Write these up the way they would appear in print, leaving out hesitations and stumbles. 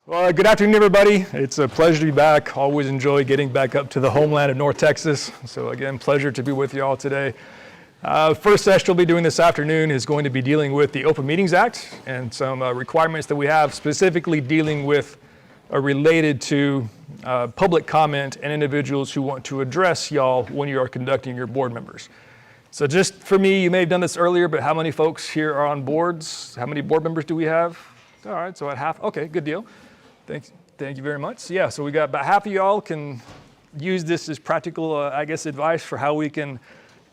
Well, good afternoon, everybody. It's a pleasure to be back. Always enjoy getting back up to the homeland of North Texas. So again, pleasure to be with you all today. First session we'll be doing this afternoon is going to be dealing with the Open Meetings Act and some requirements that we have specifically dealing with related to public comment and individuals who want to address y'all when you are conducting your board members. So just for me, you may have done this earlier, but how many folks here are on boards? How many board members do we have? All right, so at half, okay, good deal. Thank you very much. Yeah, so we got about half of y'all can use this as practical, advice for how we can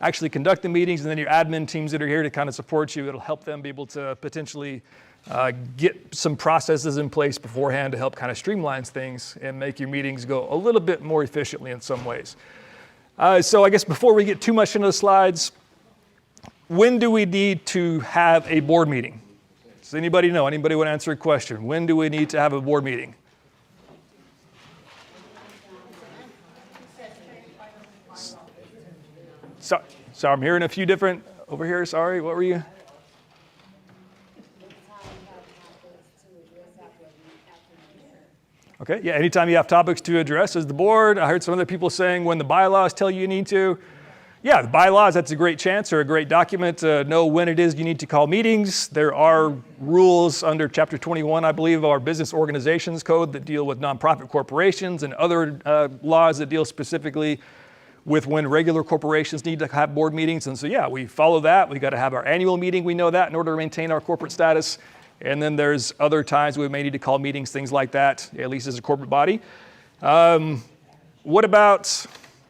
actually conduct the meetings, and then your admin teams that are here to kind of support you, it'll help them be able to potentially get some processes in place beforehand to help kind of streamline things and make your meetings go a little bit more efficiently in some ways. So I guess before we get too much into the slides, when do we need to have a board meeting? Does anybody know? Anybody want to answer a question? When do we need to have a board meeting? So I'm hearing a few different, over here, sorry, what were you? Okay, yeah, anytime you have topics to address as the board. I heard some other people saying when the bylaws tell you need to. Yeah, the bylaws, that's a great chance or a great document to know when it is you need to call meetings. There are rules under Chapter 21, I believe, of our Business Organizations Code that deal with nonprofit corporations and other laws that deal specifically with when regular corporations need to have board meetings. And so, yeah, we follow that. We got to have our annual meeting. We know that in order to maintain our corporate status. And then there's other times we may need to call meetings, things like that, at least as a corporate body. What about...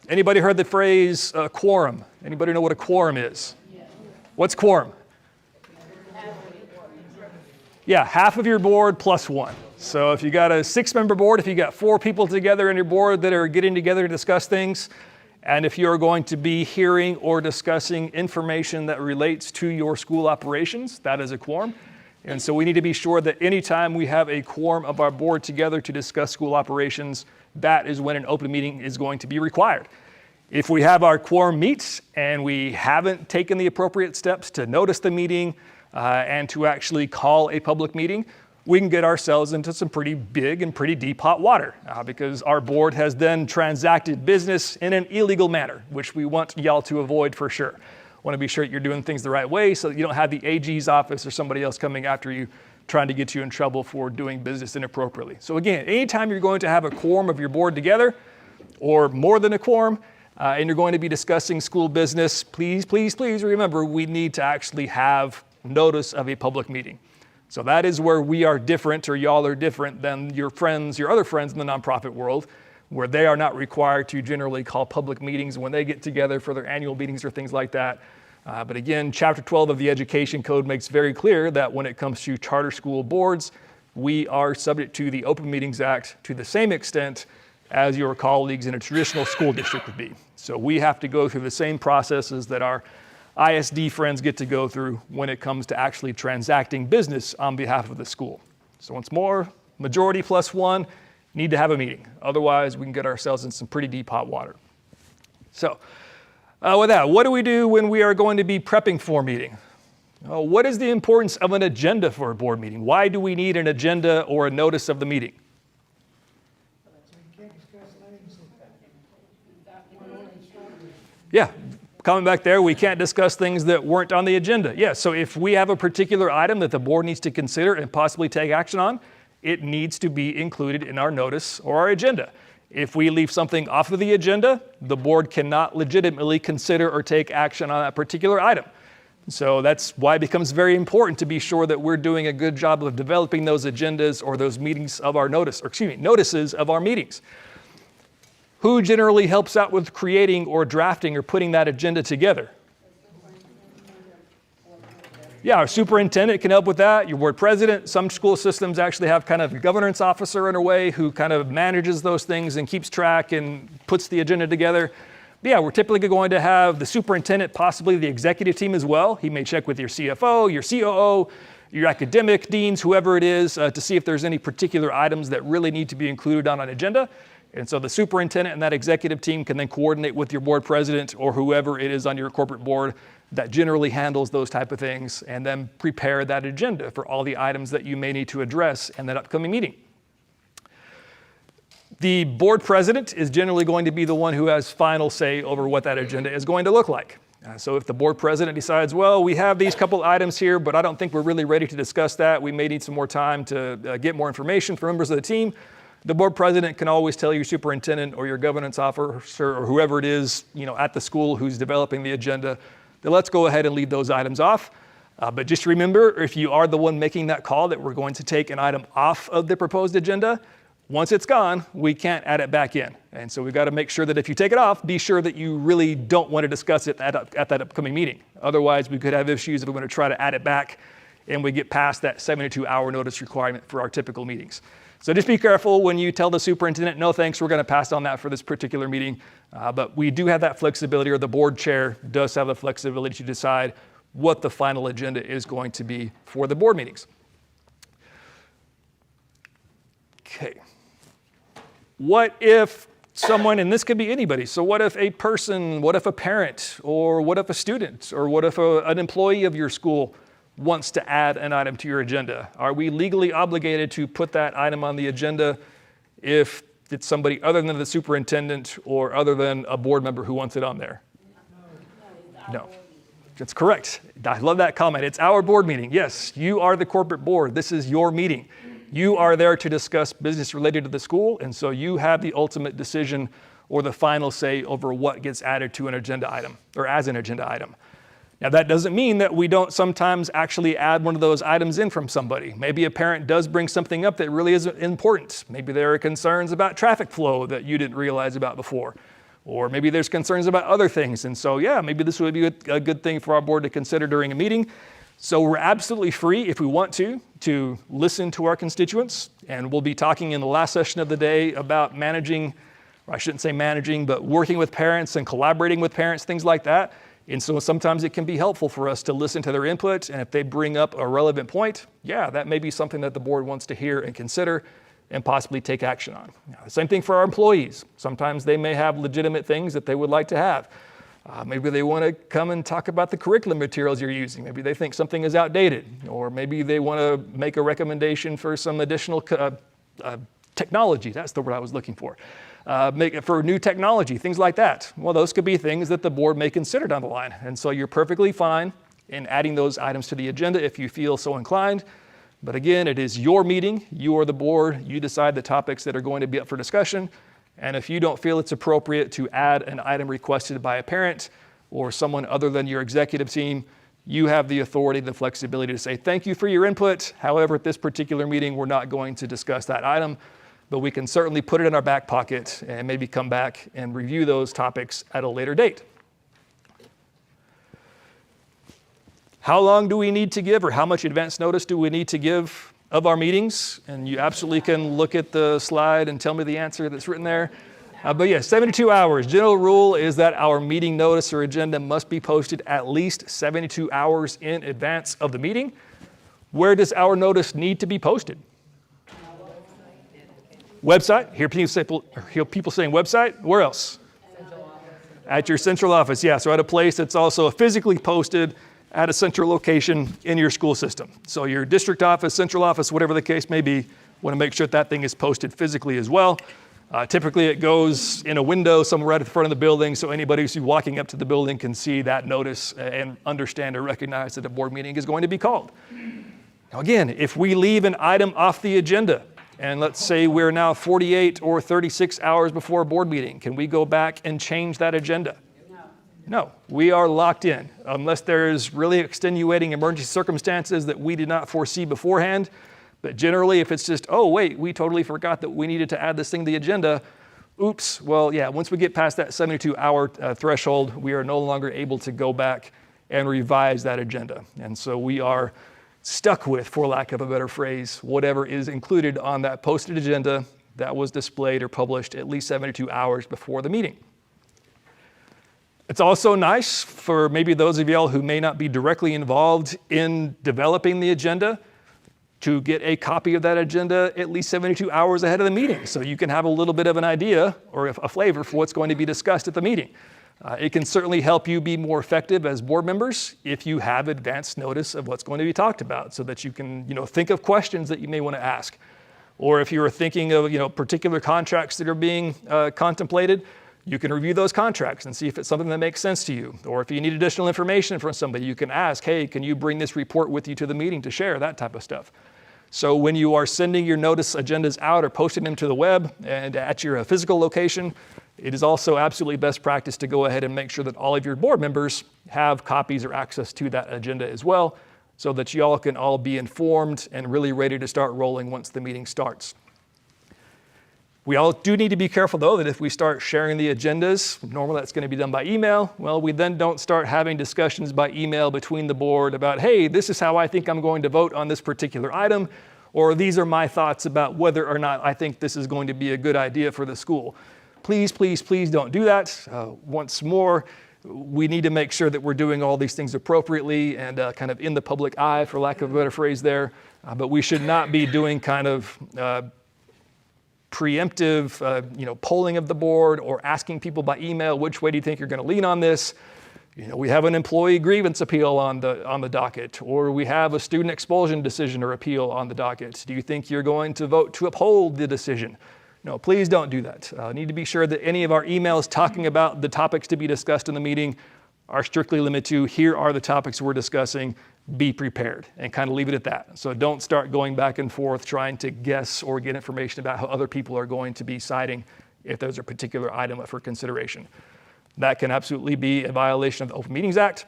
Anybody heard the phrase quorum? Anybody know what a quorum is? Yeah. What's quorum? Yeah, half of your board plus one. So if you got a 6-member board, if you got 4 people together in your board that are getting together to discuss things, and if you're going to be hearing or discussing information that relates to your school operations, that is a quorum. And so we need to be sure that anytime we have a quorum of our board together to discuss school operations, that is when an open meeting is going to be required. If we have our quorum meet and we haven't taken the appropriate steps to notice the meeting and to actually call a public meeting, we can get ourselves into some pretty big and pretty deep hot water because our board has then transacted business in an illegal manner, which we want y'all to avoid for sure. Want to be sure you're doing things the right way so that you don't have the AG's office or somebody else coming after you trying to get you in trouble for doing business inappropriately. So again, anytime you're going to have a quorum of your board together, or more than a quorum, and you're going to be discussing school business, please remember we need to actually have notice of a public meeting. So that is where we are different, or y'all are different than your friends, your other friends in the nonprofit world, where they are not required to generally call public meetings when they get together for their annual meetings or things like that. But again, Chapter 12 of the Education Code makes very clear that when it comes to charter school boards, we are subject to the Open Meetings Act to the same extent as your colleagues in a traditional school district would be. So we have to go through the same processes that our ISD friends get to go through when it comes to actually transacting business on behalf of the school. So once more, majority plus one need to have a meeting. Otherwise, we can get ourselves in some pretty deep hot water. So, with that, what do we do when we are going to be prepping for a meeting? What is the importance of an agenda for a board meeting? Why do we need an agenda or a notice of the meeting? Yeah, coming back there, we can't discuss things that weren't on the agenda. Yeah, so if we have a particular item that the board needs to consider and possibly take action on, it needs to be included in our notice or our agenda. If we leave something off of the agenda, the board cannot legitimately consider or take action on that particular item. So that's why it becomes very important to be sure that we're doing a good job of developing those agendas or those meetings of our notices of our meetings. Who generally helps out with creating or drafting or putting that agenda together? Yeah, our superintendent can help with that, your board president. Some school systems actually have kind of a governance officer in a way who kind of manages those things and keeps track and puts the agenda together. But yeah, we're typically going to have the superintendent, possibly the executive team as well. He may check with your CFO, your COO, your academic deans, whoever it is, to see if there's any particular items that really need to be included on an agenda. And so the superintendent and that executive team can then coordinate with your board president or whoever it is on your corporate board that generally handles those type of things, and then prepare that agenda for all the items that you may need to address in that upcoming meeting. The board president is generally going to be the one who has final say over what that agenda is going to look like. So if the board president decides, well, we have these couple items here, but I don't think we're really ready to discuss that, we may need some more time to get more information from members of the team, the board president can always tell your superintendent or your governance officer or whoever it is, at the school who's developing the agenda, that let's go ahead and leave those items off. But just remember, if you are the one making that call that we're going to take an item off of the proposed agenda, once it's gone, we can't add it back in. And so we've got to make sure that if you take it off, be sure that you really don't want to discuss it at that upcoming meeting. Otherwise, we could have issues if we're going to try to add it back and we get past that 72-hour notice requirement for our typical meetings. So just be careful when you tell the superintendent, no thanks, we're going to pass on that for this particular meeting. But we do have that flexibility, or the board chair does have the flexibility to decide what the final agenda is going to be for the board meetings. Okay. What if someone, and this could be anybody, so what if a person, what if a parent, or what if a student, or what if an employee of your school wants to add an item to your agenda? Are we legally obligated to put that item on the agenda if it's somebody other than the superintendent or other than a board member who wants it on there? No. That's correct. I love that comment. It's our board meeting. Yes, you are the corporate board. This is your meeting. You are there to discuss business related to the school, and so you have the ultimate decision or the final say over what gets added to an agenda item or as an agenda item. Now, that doesn't mean that we don't sometimes actually add one of those items in from somebody. Maybe a parent does bring something up that really is important. Maybe there are concerns about traffic flow that you didn't realize about before. Or maybe there's concerns about other things. And so, yeah, maybe this would be a good thing for our board to consider during a meeting. So we're absolutely free, if we want to listen to our constituents. And we'll be talking in the last session of the day about managing, or I shouldn't say managing, but working with parents and collaborating with parents, things like that. And so sometimes it can be helpful for us to listen to their input. And if they bring up a relevant point, yeah, that may be something that the board wants to hear and consider and possibly take action on. Now, the same thing for our employees. Sometimes they may have legitimate things that they would like to have. Maybe they want to come and talk about the curriculum materials you're using. Maybe they think something is outdated, or maybe they want to make a recommendation for some additional technology. That's the word I was looking for. For new technology, things like that. Well, those could be things that the board may consider down the line. And so you're perfectly fine in adding those items to the agenda if you feel so inclined. But again, it is your meeting. You are the board. You decide the topics that are going to be up for discussion. And if you don't feel it's appropriate to add an item requested by a parent or someone other than your executive team, you have the authority, the flexibility to say, thank you for your input. However, at this particular meeting, we're not going to discuss that item, but we can certainly put it in our back pocket and maybe come back and review those topics at a later date. How long do we need to give, or how much advance notice do we need to give of our meetings? And you absolutely can look at the slide and tell me the answer that's written there. But yeah, 72 hours. General rule is that our meeting notice or agenda must be posted at least 72 hours in advance of the meeting. Where does our notice need to be posted? Website. Hear people saying website. Where else? At your central office. Yeah, so at a place that's also physically posted at a central location in your school system. So your district office, central office, whatever the case may be, want to make sure that thing is posted physically as well. Typically it goes in a window somewhere right at the front of the building, so anybody who's walking up to the building can see that notice and understand or recognize that a board meeting is going to be called. Now again, if we leave an item off the agenda, and let's say we're now 48 or 36 hours before a board meeting, can we go back and change that agenda? No, we are locked in unless there's really extenuating emergency circumstances that we did not foresee beforehand. But generally, if it's just, oh, wait, we totally forgot that we needed to add this thing to the agenda. Oops, well, yeah, once we get past that 72-hour threshold, we are no longer able to go back and revise that agenda. And so we are stuck with, for lack of a better phrase, whatever is included on that posted agenda that was displayed or published at least 72 hours before the meeting. It's also nice for maybe those of y'all who may not be directly involved in developing the agenda to get a copy of that agenda at least 72 hours ahead of the meeting, so you can have a little bit of an idea or a flavor for what's going to be discussed at the meeting. It can certainly help you be more effective as board members if you have advance notice of what's going to be talked about, so that you can think of questions that you may want to ask, Or if you are thinking of particular contracts that are being contemplated, you can review those contracts and see if it's something that makes sense to you. Or if you need additional information from somebody, you can ask, hey, can you bring this report with you to the meeting to share, that type of stuff. So when you are sending your notice agendas out or posting them to the web and at your physical location, it is also absolutely best practice to go ahead and make sure that all of your board members have copies or access to that agenda as well, so that you all can all be informed and really ready to start rolling once the meeting starts. We all do need to be careful, though, that if we start sharing the agendas, normally that's going to be done by email, well, we then don't start having discussions by email between the board about, hey, this is how I think I'm going to vote on this particular item, or these are my thoughts about whether or not I think this is going to be a good idea for the school. Please, please, please don't do that. Once more, we need to make sure that we're doing all these things appropriately and kind of in the public eye, for lack of a better phrase there, but we should not be doing kind of preemptive, polling of the board or asking people by email, which way do you think you're going to lean on this? We have an employee grievance appeal on the docket, or we have a student expulsion decision or appeal on the docket. Do you think you're going to vote to uphold the decision? No, please don't do that. Need to be sure that any of our emails talking about the topics to be discussed in the meeting are strictly limited to, here are the topics we're discussing, be prepared, and kind of leave it at that. So don't start going back and forth trying to guess or get information about how other people are going to be citing if there's a particular item up for consideration. That can absolutely be a violation of the Open Meetings Act.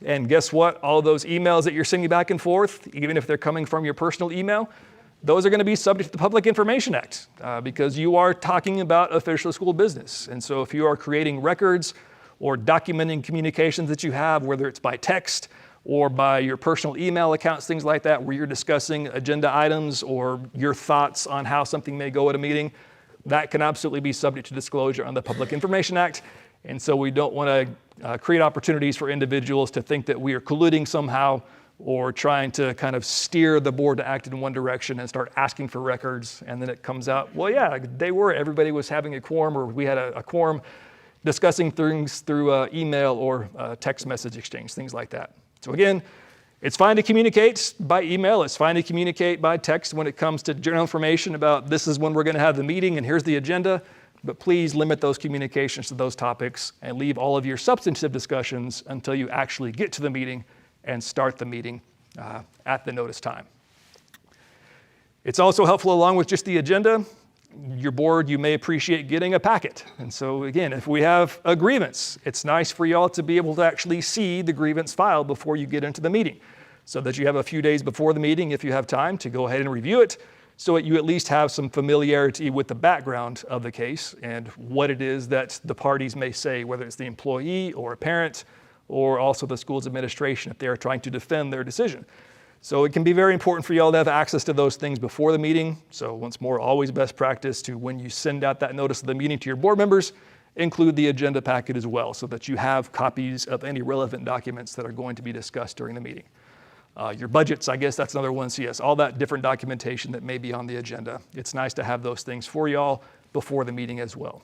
And guess what? All of those emails that you're sending back and forth, even if they're coming from your personal email, those are going to be subject to the Public Information Act because you are talking about official school business. And so if you are creating records or documenting communications that you have, whether it's by text or by your personal email accounts, things like that, where you're discussing agenda items or your thoughts on how something may go at a meeting, that can absolutely be subject to disclosure on the Public Information Act. And so we don't want to create opportunities for individuals to think that we are colluding somehow or trying to kind of steer the board to act in one direction and start asking for records. And then it comes out, well, yeah, everybody was having a quorum, or we had a quorum discussing things through email or text message exchange, things like that. So again, it's fine to communicate by email. It's fine to communicate by text when it comes to general information about this is when we're going to have the meeting and here's the agenda. But please limit those communications to those topics and leave all of your substantive discussions until you actually get to the meeting and start the meeting at the notice time. It's also helpful, along with just the agenda, your board, you may appreciate getting a packet. And so again, if we have a grievance, it's nice for y'all to be able to actually see the grievance file before you get into the meeting, so that you have a few days before the meeting, if you have time, to go ahead and review it, so that you at least have some familiarity with the background of the case and what it is that the parties may say, whether it's the employee or a parent, or also the school's administration if they are trying to defend their decision. So it can be very important for y'all to have access to those things before the meeting. So once more, always best practice to, when you send out that notice of the meeting to your board members, include the agenda packet as well, so that you have copies of any relevant documents that are going to be discussed during the meeting. Your budgets, I guess that's another one. So yes, all that different documentation that may be on the agenda. It's nice to have those things for y'all before the meeting as well.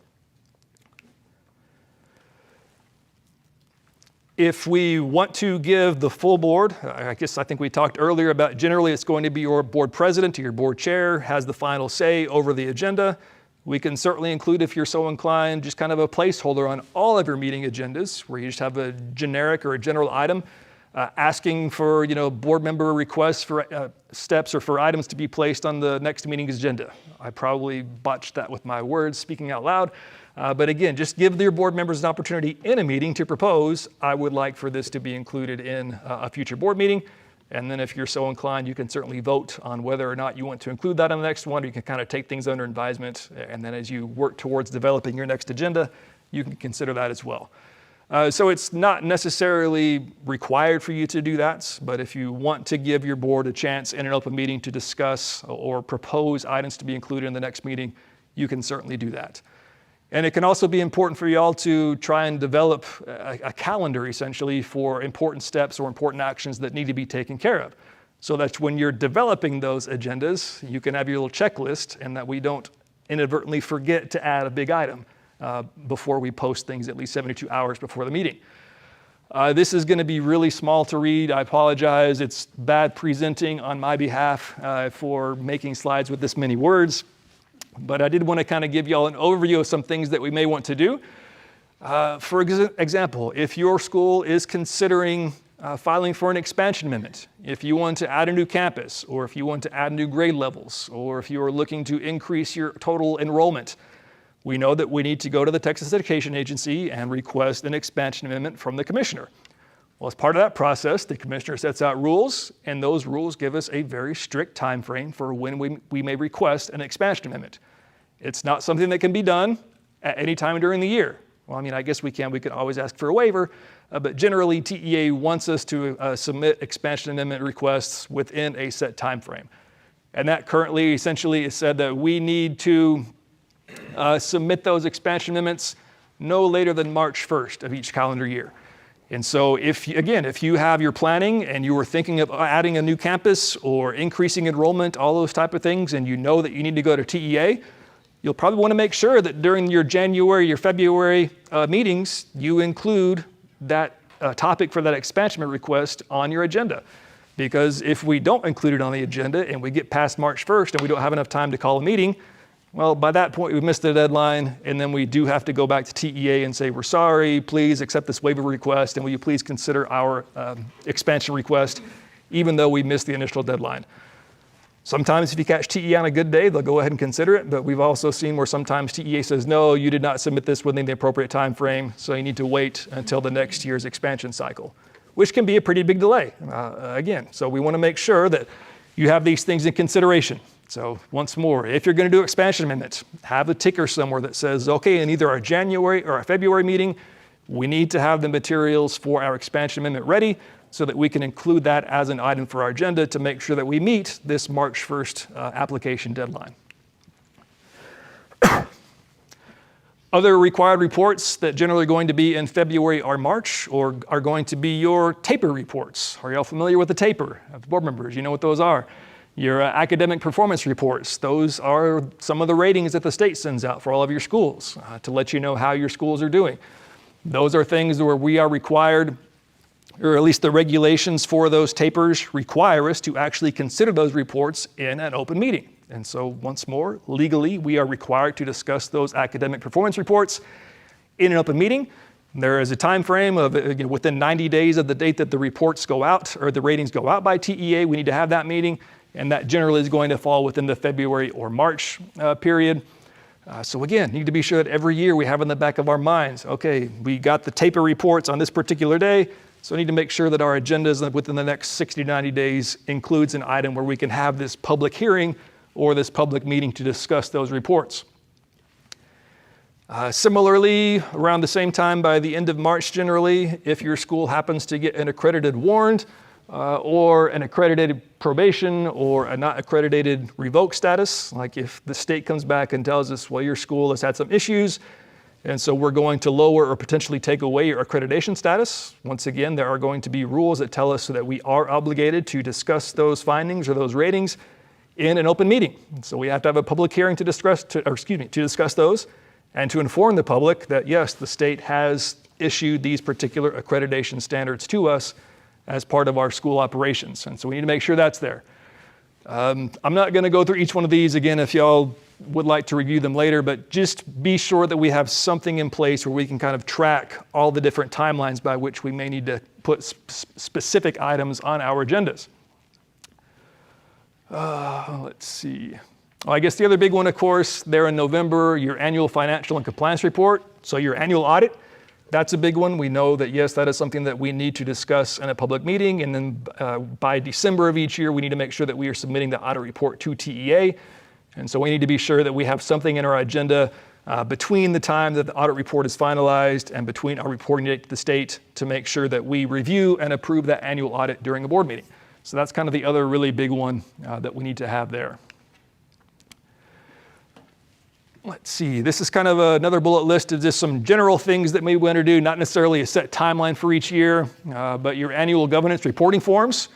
If we want to give the full board, I think we talked earlier about generally it's going to be your board president or your board chair has the final say over the agenda. We can certainly include, if you're so inclined, just kind of a placeholder on all of your meeting agendas where you just have a generic or a general item asking for board member requests for steps or for items to be placed on the next meeting's agenda. I probably botched that with my words speaking out loud. But again, just give your board members an opportunity in a meeting to propose, I would like for this to be included in a future board meeting. And then if you're so inclined, you can certainly vote on whether or not you want to include that in the next one, or you can kind of take things under advisement. And then as you work towards developing your next agenda, you can consider that as well. So it's not necessarily required for you to do that, but if you want to give your board a chance in an open meeting to discuss or propose items to be included in the next meeting, you can certainly do that. And it can also be important for y'all to try and develop a calendar, essentially, for important steps or important actions that need to be taken care of. So that when you're developing those agendas, you can have your little checklist, and that we don't inadvertently forget to add a big item before we post things at least 72 hours before the meeting. This is going to be really small to read. I apologize. It's bad presenting on my behalf for making slides with this many words. But I did want to kind of give you all an overview of some things that we may want to do. For example, if your school is considering filing for an expansion amendment, if you want to add a new campus, or if you want to add new grade levels, or if you are looking to increase your total enrollment, we know that we need to go to the Texas Education Agency and request an expansion amendment from the commissioner. Well, as part of that process, the commissioner sets out rules, and those rules give us a very strict time frame for when we may request an expansion amendment. It's not something that can be done at any time during the year. Well, I mean, I guess we can always ask for a waiver, but generally TEA wants us to submit expansion amendment requests within a set time frame. And that currently essentially is said that we need to submit those expansion amendments no later than March 1st of each calendar year. And so if you have your planning and you were thinking of adding a new campus or increasing enrollment, all those type of things, and you know that you need to go to TEA, you'll probably want to make sure that during your January, your February meetings, you include that topic for that expansion request on your agenda. Because if we don't include it on the agenda and we get past March 1st and we don't have enough time to call a meeting, well, by that point, we've missed the deadline, and then we do have to go back to TEA and say, we're sorry, please accept this waiver request, and will you please consider our expansion request, even though we missed the initial deadline. Sometimes if you catch TEA on a good day, they'll go ahead and consider it, but we've also seen where sometimes TEA says, no, you did not submit this within the appropriate time frame, so you need to wait until the next year's expansion cycle, which can be a pretty big delay, again. So we want to make sure that you have these things in consideration. So once more, if you're going to do expansion amendments, have a ticker somewhere that says, okay, in either our January or our February meeting, we need to have the materials for our expansion amendment ready so that we can include that as an item for our agenda to make sure that we meet this March 1st application deadline. Other required reports that generally are going to be in February or March or are going to be your TAPER reports. Are y'all familiar with the TAPER? Board members, you know what those are. Your academic performance reports, those are some of the ratings that the state sends out for all of your schools to let you know how your schools are doing. Those are things where we are required, or at least the regulations for those TAPERs require us to actually consider those reports in an open meeting. And so once more, legally, we are required to discuss those academic performance reports in an open meeting. There is a time frame of within 90 days of the date that the reports go out or the ratings go out by TEA, we need to have that meeting. And that generally is going to fall within the February or March period. So again, need to be sure that every year we have in the back of our minds, okay, we got the TAPER reports on this particular day, so I need to make sure that our agendas within the next 60 to 90 days includes an item where we can have this public hearing or this public meeting to discuss those reports. Similarly, around the same time, by the end of March generally, if your school happens to get an accredited warned, or an accredited probation or a not accredited revoked status, like if the state comes back and tells us, well, your school has had some issues, and so we're going to lower or potentially take away your accreditation status. Once again, there are going to be rules that tell us so that we are obligated to discuss those findings or those ratings in an open meeting. So we have to have a public hearing to discuss those and to inform the public that yes, the state has issued these particular accreditation standards to us as part of our school operations. And so we need to make sure that's there. I'm not going to go through each one of these again if y'all would like to review them later, but just be sure that we have something in place where we can kind of track all the different timelines by which we may need to put specific items on our agendas. Let's see. Well, I guess the other big one, of course, there in November, your annual financial and compliance report. So your annual audit. That's a big one. We know that, yes, that is something that we need to discuss in a public meeting. And then by December of each year, we need to make sure that we are submitting the audit report to TEA. And so we need to be sure that we have something in our agenda between the time that the audit report is finalized and between our reporting date to the state to make sure that we review and approve that annual audit during a board meeting. So that's kind of the other really big one that we need to have there. Let's see, this is kind of another bullet list of just some general things that maybe we want to do, not necessarily a set timeline for each year, but your annual governance reporting forms.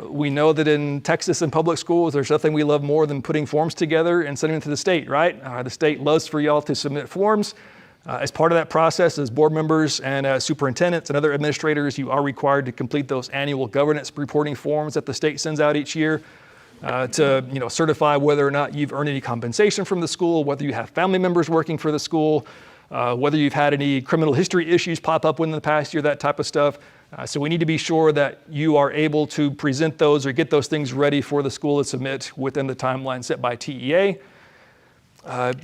We know that in Texas and public schools, there's nothing we love more than putting forms together and sending them to the state, right? The state loves for y'all to submit forms. As part of that process, as board members and superintendents and other administrators, you are required to complete those annual governance reporting forms that the state sends out each year to certify whether or not you've earned any compensation from the school, whether you have family members working for the school, whether you've had any criminal history issues pop up within the past year, that type of stuff. So we need to be sure that you are able to present those or get those things ready for the school to submit within the timeline set by TEA.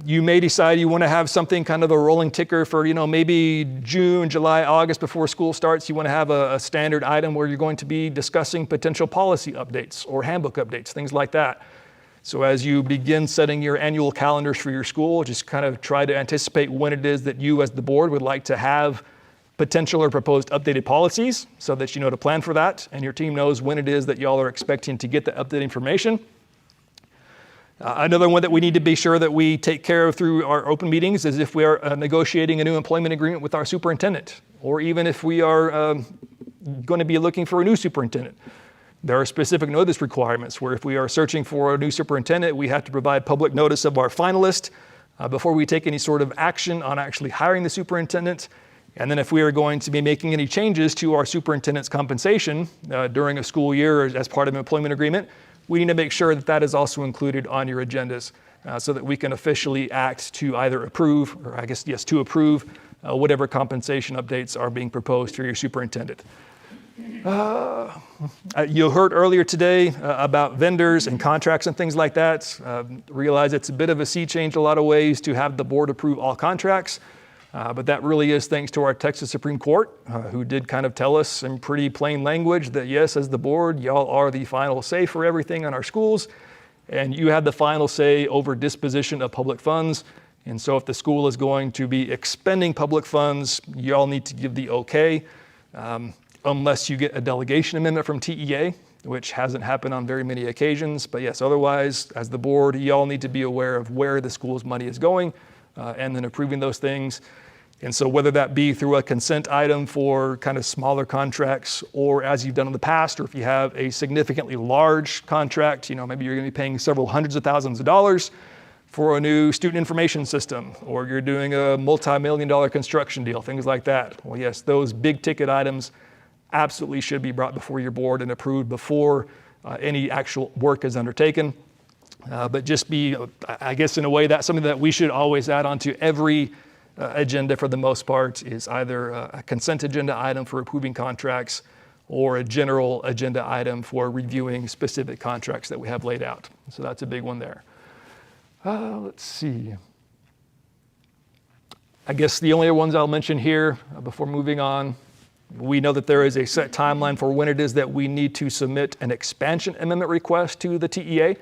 You may decide you want to have something kind of a rolling ticker for, maybe June, July, August before school starts. You want to have a standard item where you're going to be discussing potential policy updates or handbook updates, things like that. So as you begin setting your annual calendars for your school, just kind of try to anticipate when it is that you as the board would like to have potential or proposed updated policies so that you know to plan for that and your team knows when it is that y'all are expecting to get the updated information. Another one that we need to be sure that we take care of through our open meetings is if we are negotiating a new employment agreement with our superintendent, or even if we are going to be looking for a new superintendent. There are specific notice requirements where if we are searching for a new superintendent, we have to provide public notice of our finalist before we take any sort of action on actually hiring the superintendent. And then if we are going to be making any changes to our superintendent's compensation during a school year or as part of an employment agreement, we need to make sure that that is also included on your agendas so that we can officially act to either approve, or I guess, yes, to approve whatever compensation updates are being proposed for your superintendent. You heard earlier today about vendors and contracts and things like that. Realize it's a bit of a sea change in a lot of ways to have the board approve all contracts. But that really is thanks to our Texas Supreme Court, who did kind of tell us in pretty plain language that yes, as the board, y'all are the final say for everything on our schools, and you have the final say over disposition of public funds. And so if the school is going to be expending public funds, y'all need to give the okay, unless you get a delegation amendment from TEA, which hasn't happened on very many occasions. But yes, otherwise, as the board, y'all need to be aware of where the school's money is going, and then approving those things. And so whether that be through a consent item for kind of smaller contracts, or as you've done in the past, or if you have a significantly large contract, maybe you're going to be paying several hundreds of thousands of dollars for a new student information system, or you're doing a multi-million-dollar construction deal, things like that. Well, yes, those big ticket items absolutely should be brought before your board and approved before any actual work is undertaken. But just be, I guess in a way, that's something that we should always add on to every agenda for the most part, is either a consent agenda item for approving contracts or a general agenda item for reviewing specific contracts that we have laid out. So that's a big one there. Let's see. I guess the only other ones I'll mention here before moving on, we know that there is a set timeline for when it is that we need to submit an expansion amendment request to the TEA.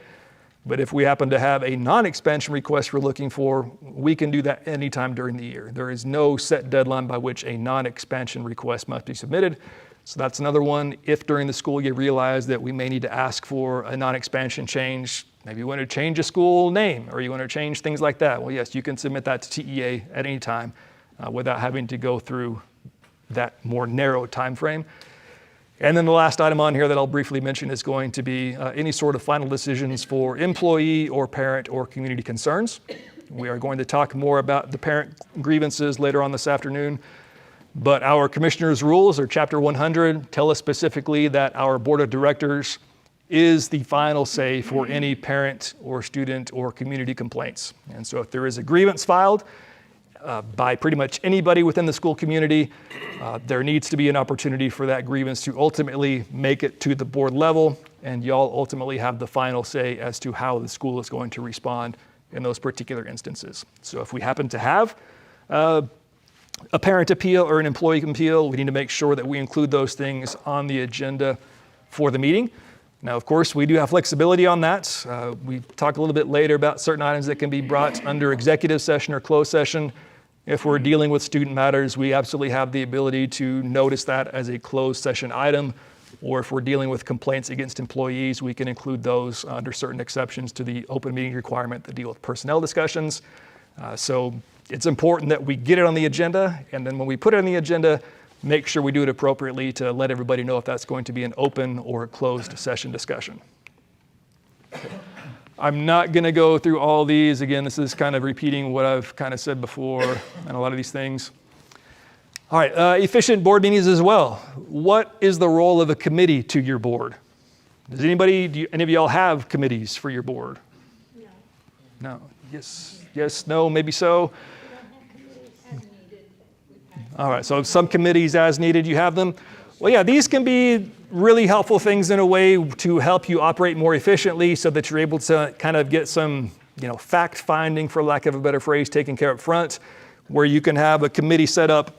But if we happen to have a non-expansion request we're looking for, we can do that anytime during the year. There is no set deadline by which a non-expansion request must be submitted. So that's another one. If during the school you realize that we may need to ask for a non-expansion change, maybe you want to change a school name or you want to change things like that, well, yes, you can submit that to TEA at any time without having to go through that more narrow time frame. And then the last item on here that I'll briefly mention is going to be any sort of final decisions for employee or parent or community concerns. We are going to talk more about the parent grievances later on this afternoon, but our commissioner's rules, or Chapter 100, tell us specifically that our board of directors is the final say for any parent or student or community complaints. And so if there is a grievance filed by pretty much anybody within the school community, there needs to be an opportunity for that grievance to ultimately make it to the board level, and y'all ultimately have the final say as to how the school is going to respond in those particular instances. So if we happen to have a parent appeal or an employee appeal, we need to make sure that we include those things on the agenda for the meeting. Now, of course, we do have flexibility on that. We talk a little bit later about certain items that can be brought under executive session or closed session. If we're dealing with student matters, we absolutely have the ability to notice that as a closed session item. Or if we're dealing with complaints against employees, we can include those under certain exceptions to the open meeting requirement that deal with personnel discussions. So it's important that we get it on the agenda, and then when we put it on the agenda, make sure we do it appropriately to let everybody know if that's going to be an open or a closed session discussion. Okay. I'm not going to go through all these. Again, this is kind of repeating what I've kind of said before and a lot of these things. All right, efficient board meetings as well. What is the role of a committee to your board? Does any of y'all have committees for your board? No. No. Yes. Yes. No. Maybe so. All right. So some committees as needed, you have them. Well, yeah, these can be really helpful things in a way to help you operate more efficiently, so that you're able to kind of get some, fact finding, for lack of a better phrase, taken care of front, where you can have a committee set up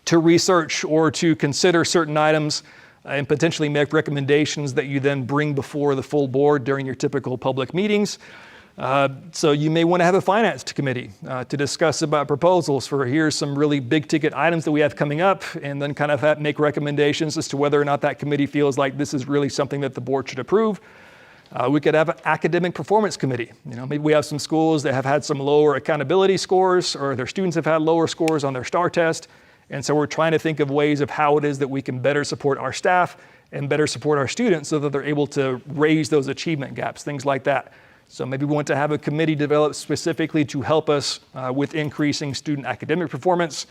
to research or to consider certain items and potentially make recommendations that you then bring before the full board during your typical public meetings. So you may want to have a finance committee to discuss about proposals for here's some really big ticket items that we have coming up, and then kind of make recommendations as to whether or not that committee feels like this is really something that the board should approve. We could have an academic performance committee. Maybe we have some schools that have had some lower accountability scores, or their students have had lower scores on their STAR test. And so we're trying to think of ways of how it is that we can better support our staff and better support our students so that they're able to raise those achievement gaps, things like that. So maybe we want to have a committee developed specifically to help us with increasing student academic performance.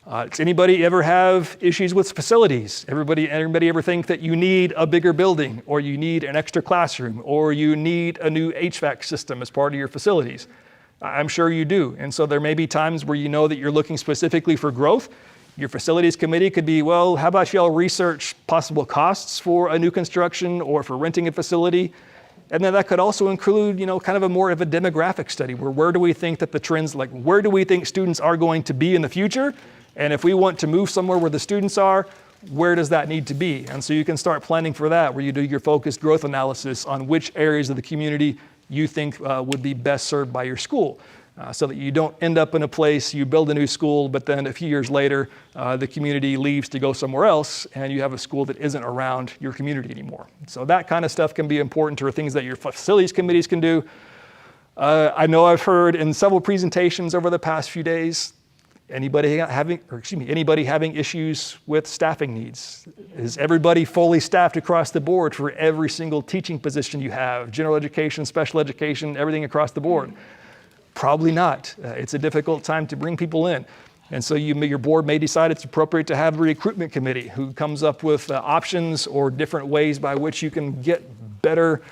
Does anybody ever have issues with facilities? Everybody ever think that you need a bigger building, or you need an extra classroom, or you need a new HVAC system as part of your facilities? I'm sure you do. And so there may be times where you know that you're looking specifically for growth. Your facilities committee could be, well, how about y'all research possible costs for a new construction or for renting a facility? And then that could also include, kind of a more of a demographic study, where do we think that the trends, like where do we think students are going to be in the future? And if we want to move somewhere where the students are, where does that need to be? And so you can start planning for that, where you do your focused growth analysis on which areas of the community you think would be best served by your school, so that you don't end up in a place, you build a new school, but then a few years later, the community leaves to go somewhere else, and you have a school that isn't around your community anymore. So that kind of stuff can be important to things that your facilities committees can do. I know I've heard in several presentations over the past few days, anybody having issues with staffing needs? Is everybody fully staffed across the board for every single teaching position you have, general education, special education, everything across the board? Probably not. It's a difficult time to bring people in. And so your board may decide it's appropriate to have a recruitment committee who comes up with options or different ways by which you can get better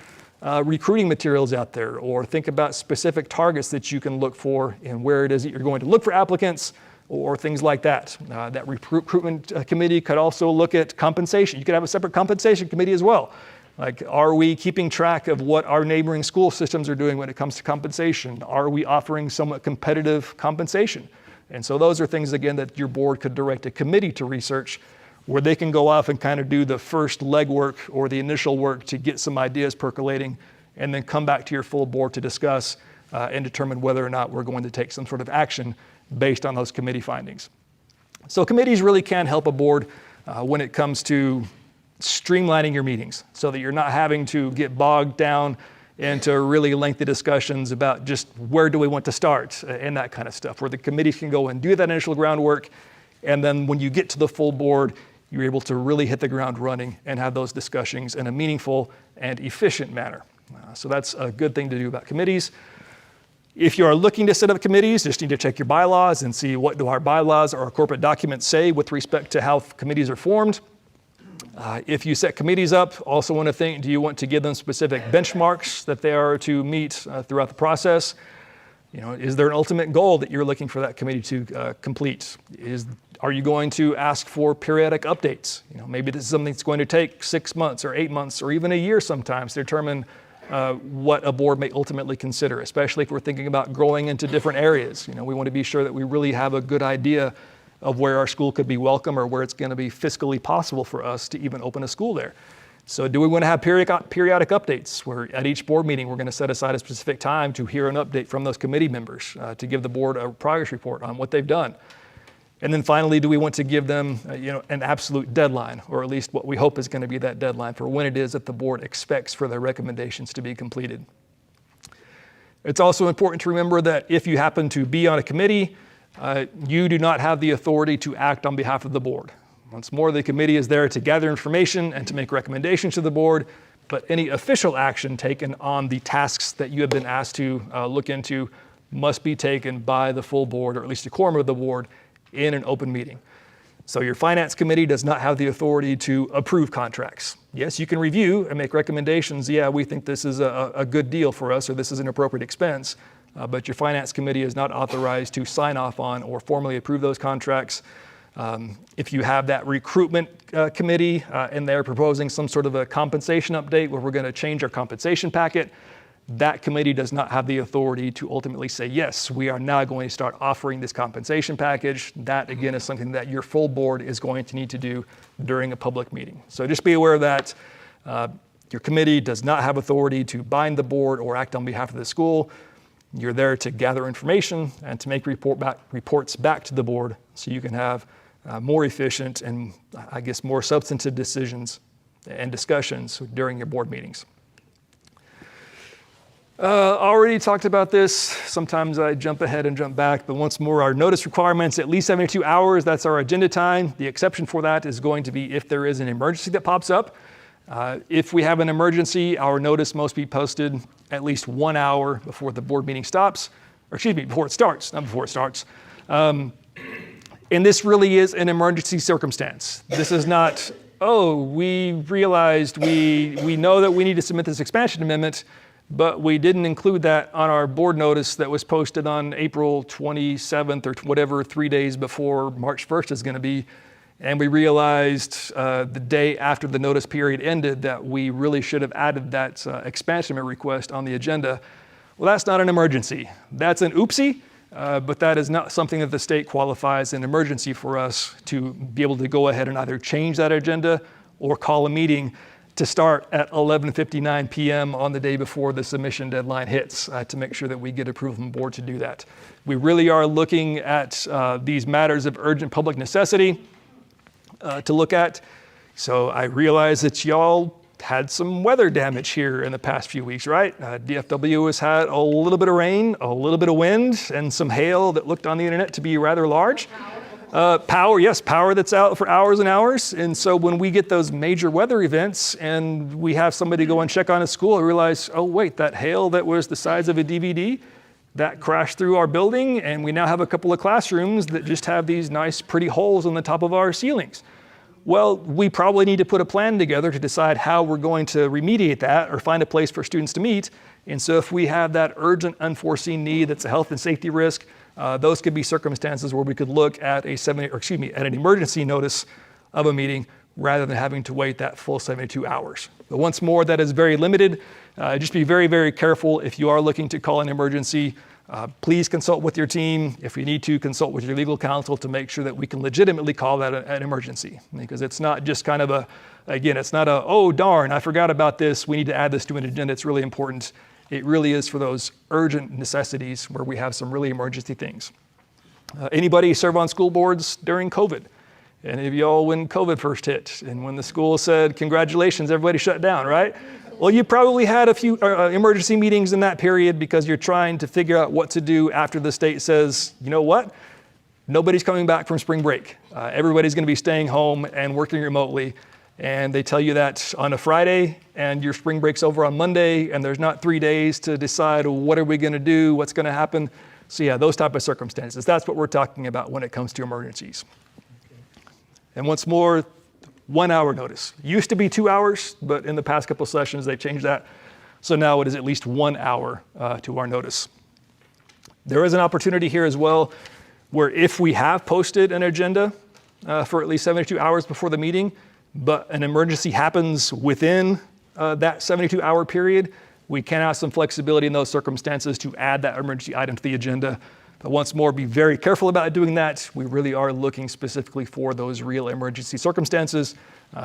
recruiting materials out there, or think about specific targets that you can look for and where it is that you're going to look for applicants, or things like that. That recruitment committee could also look at compensation. You could have a separate compensation committee as well. Like, are we keeping track of what our neighboring school systems are doing when it comes to compensation? Are we offering somewhat competitive compensation? And so those are things, again, that your board could direct a committee to research, where they can go off and kind of do the first legwork or the initial work to get some ideas percolating, and then come back to your full board to discuss and determine whether or not we're going to take some sort of action based on those committee findings. So committees really can help a board when it comes to streamlining your meetings, so that you're not having to get bogged down into really lengthy discussions about just where do we want to start and that kind of stuff, where the committees can go and do that initial groundwork, and then when you get to the full board, you're able to really hit the ground running and have those discussions in a meaningful and efficient manner. So that's a good thing to do about committees. If you are looking to set up committees, you just need to check your bylaws and see what do our bylaws or our corporate documents say with respect to how committees are formed. If you set committees up, also want to think, do you want to give them specific benchmarks that they are to meet throughout the process? Is there an ultimate goal that you're looking for that committee to complete? Are you going to ask for periodic updates? Maybe this is something that's going to take 6 months or 8 months or even a year sometimes to determine what a board may ultimately consider, especially if we're thinking about growing into different areas. We want to be sure that we really have a good idea of where our school could be welcome, or where it's going to be fiscally possible for us to even open a school there. So do we want to have periodic updates, where at each board meeting we're going to set aside a specific time to hear an update from those committee members to give the board a progress report on what they've done? And then finally, do we want to give them an absolute deadline, or at least what we hope is going to be that deadline for when it is that the board expects for their recommendations to be completed? It's also important to remember that if you happen to be on a committee, you do not have the authority to act on behalf of the board. Once more, the committee is there to gather information and to make recommendations to the board, but any official action taken on the tasks that you have been asked to look into must be taken by the full board, or at least a quorum of the board, in an open meeting. So your finance committee does not have the authority to approve contracts. Yes, you can review and make recommendations. Yeah, we think this is a good deal for us, or this is an appropriate expense. But your finance committee is not authorized to sign off on or formally approve those contracts. If you have that recruitment committee and they're proposing some sort of a compensation update where we're going to change our compensation packet, that committee does not have the authority to ultimately say, yes, we are now going to start offering this compensation package. That, again, is something that your full board is going to need to do during a public meeting. So just be aware of that. Your committee does not have authority to bind the board or act on behalf of the school. You're there to gather information and to make reports back to the board so you can have more efficient and, I guess, more substantive decisions and discussions during your board meetings. Already talked about this. Sometimes I jump ahead and jump back, but once more, our notice requirements, at least 72 hours, that's our agenda time. The exception for that is going to be if there is an emergency that pops up. If we have an emergency, our notice must be posted at least 1 hour before the board meeting stops, or excuse me, before it starts, not before it starts. And this really is an emergency circumstance. This is not, oh, we realized we know that we need to submit this expansion amendment, but we didn't include that on our board notice that was posted on April 27th or whatever, 3 days before March 1st is going to be. And we realized the day after the notice period ended that we really should have added that expansion request on the agenda. Well, that's not an emergency. That's an oopsie, but that is not something that the state qualifies an emergency for us to be able to go ahead and either change that agenda or call a meeting to start at 11:59 p.m. on the day before the submission deadline hits to make sure that we get approval from the board to do that. We really are looking at these matters of urgent public necessity to look at. So I realize that y'all had some weather damage here in the past few weeks, right? DFW has had a little bit of rain, a little bit of wind, and some hail that looked on the internet to be rather large. Power, yes, power that's out for hours and hours. And so when we get those major weather events and we have somebody go and check on a school, I realize, oh wait, that hail that was the size of a DVD, that crashed through our building, and we now have a couple of classrooms that just have these nice pretty holes on the top of our ceilings. Well, we probably need to put a plan together to decide how we're going to remediate that or find a place for students to meet. And so if we have that urgent unforeseen need that's a health and safety risk, those could be circumstances where we could look at an emergency notice of a meeting rather than having to wait that full 72 hours. But once more, that is very limited. Just be very, very careful if you are looking to call an emergency. Please consult with your team. If you need to, consult with your legal counsel to make sure that we can legitimately call that an emergency. Because it's not just kind of it's not oh darn, I forgot about this, we need to add this to an agenda, it's really important. It really is for those urgent necessities where we have some really emergency things. Anybody serve on school boards during COVID? Any of y'all when COVID first hit and when the school said, congratulations, everybody shut down, right? Well, you probably had a few emergency meetings in that period because you're trying to figure out what to do after the state says, you know what? Nobody's coming back from spring break. Everybody's going to be staying home and working remotely. And they tell you that on a Friday and your spring break's over on Monday and there's not 3 days to decide what are we going to do, what's going to happen. So yeah, those type of circumstances. That's what we're talking about when it comes to emergencies. And once more, 1 hour notice. Used to be 2 hours, but in the past couple sessions they changed that. So now it is at least 1 hour to our notice. There is an opportunity here as well where if we have posted an agenda for at least 72 hours before the meeting, but an emergency happens within that 72-hour period, we can have some flexibility in those circumstances to add that emergency item to the agenda. But once more, be very careful about doing that. We really are looking specifically for those real emergency circumstances.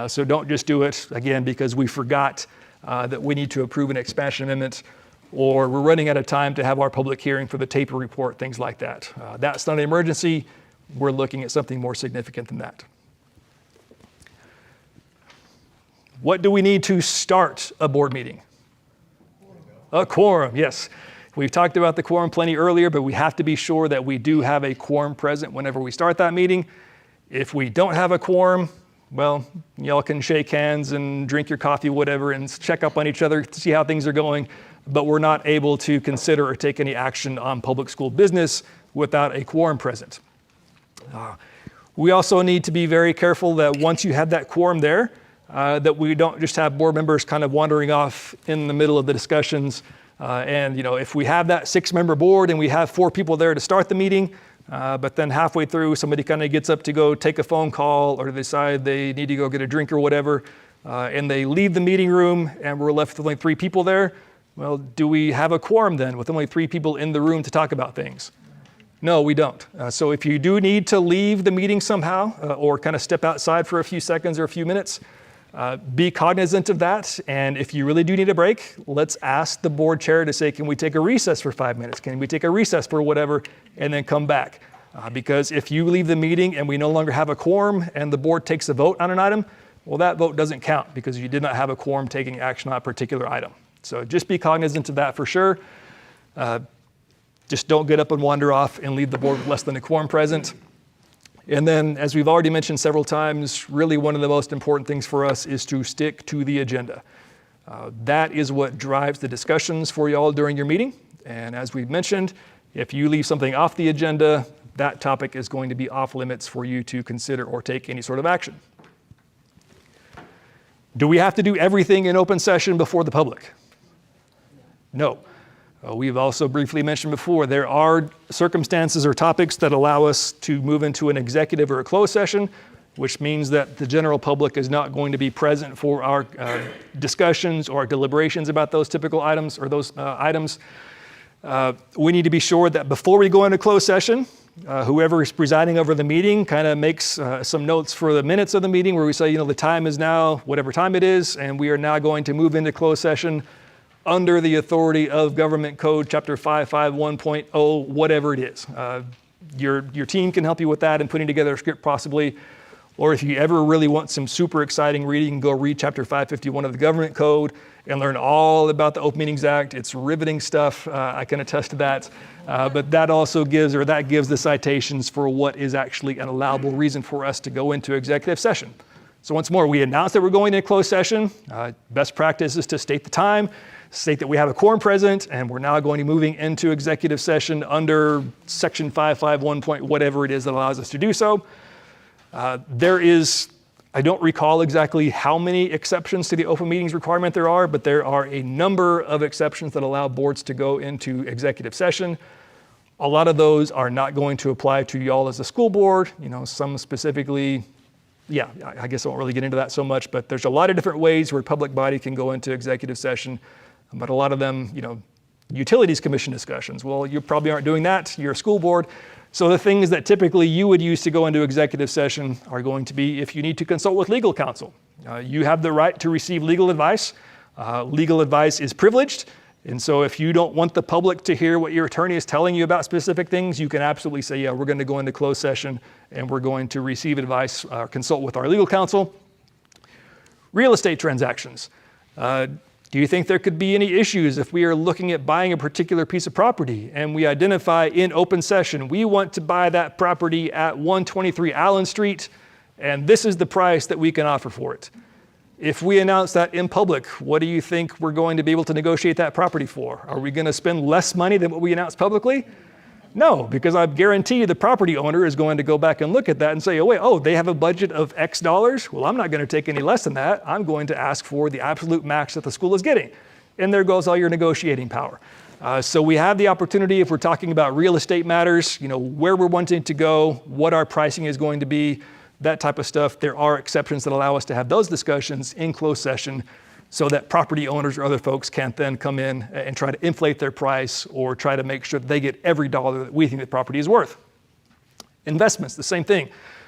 So don't just do it, again, because we forgot that we need to approve an expansion amendment, or we're running out of time to have our public hearing for the taper report, things like that. That's not an emergency. We're looking at something more significant than that. What do we need to start a board meeting? A quorum, yes. We've talked about the quorum plenty earlier, but we have to be sure that we do have a quorum present whenever we start that meeting. If we don't have a quorum, well, y'all can shake hands and drink your coffee, whatever, and check up on each other to see how things are going, but we're not able to consider or take any action on public school business without a quorum present. We also need to be very careful that once you have that quorum there, that we don't just have board members kind of wandering off in the middle of the discussions. And if we have that 6-member board and we have 4 people there to start the meeting, but then halfway through somebody kind of gets up to go take a phone call or decide they need to go get a drink or whatever, and they leave the meeting room and we're left with only 3 people there, well, do we have a quorum then with only 3 people in the room to talk about things? No, we don't. So if you do need to leave the meeting somehow or kind of step outside for a few seconds or a few minutes, be cognizant of that. And if you really do need a break, let's ask the board chair to say, can we take a recess for 5 minutes? Can we take a recess for whatever and then come back? Because if you leave the meeting and we no longer have a quorum and the board takes a vote on an item, well, that vote doesn't count because you did not have a quorum taking action on a particular item. So just be cognizant of that for sure. Just don't get up and wander off and leave the board with less than a quorum present. And then, as we've already mentioned several times, really one of the most important things for us is to stick to the agenda. That is what drives the discussions for y'all during your meeting. And as we've mentioned, if you leave something off the agenda, that topic is going to be off limits for you to consider or take any sort of action. Do we have to do everything in open session before the public? No. We've also briefly mentioned before, there are circumstances or topics that allow us to move into an executive or a closed session, which means that the general public is not going to be present for our discussions or deliberations about those typical items or those items. We need to be sure that before we go into closed session, whoever is presiding over the meeting kind of makes some notes for the minutes of the meeting where we say, the time is now whatever time it is, and we are now going to move into closed session under the authority of Government Code Chapter 551.0, whatever it is. Your team can help you with that and putting together a script possibly. Or if you ever really want some super exciting reading, go read Chapter 551 of the Government Code and learn all about the Open Meetings Act. It's riveting stuff, I can attest to that. But that also gives the citations for what is actually an allowable reason for us to go into executive session. So once more, we announced that we're going into closed session. Best practice is to state the time, state that we have a quorum present, and we're now going to be moving into executive session under section 551 point whatever it is that allows us to do so. I don't recall exactly how many exceptions to the open meetings requirement there are, but there are a number of exceptions that allow boards to go into executive session. A lot of those are not going to apply to y'all as a school board. Some specifically, I guess I won't really get into that so much, but there's a lot of different ways where a public body can go into executive session. But a lot of them, utilities commission discussions. Well, you probably aren't doing that. You're a school board. So the things that typically you would use to go into executive session are going to be if you need to consult with legal counsel. You have the right to receive legal advice. Legal advice is privileged. And so if you don't want the public to hear what your attorney is telling you about specific things, you can absolutely say, we're going to go into closed session and we're going to receive advice, consult with our legal counsel. Real estate transactions. Do you think there could be any issues if we are looking at buying a particular piece of property and we identify in open session, we want to buy that property at 123 Allen Street, and this is the price that we can offer for it? If we announce that in public, what do you think we're going to be able to negotiate that property for? Are we going to spend less money than what we announce publicly? No, because I guarantee you the property owner is going to go back and look at that and say, they have a budget of X dollars. Well, I'm not going to take any less than that. I'm going to ask for the absolute max that the school is getting. And there goes all your negotiating power. So we have the opportunity, if we're talking about real estate matters, where we're wanting to go, what our pricing is going to be, that type of stuff. There are exceptions that allow us to have those discussions in closed session so that property owners or other folks can't then come in and try to inflate their price or try to make sure that they get every dollar that we think the property is worth. Investments, the same thing.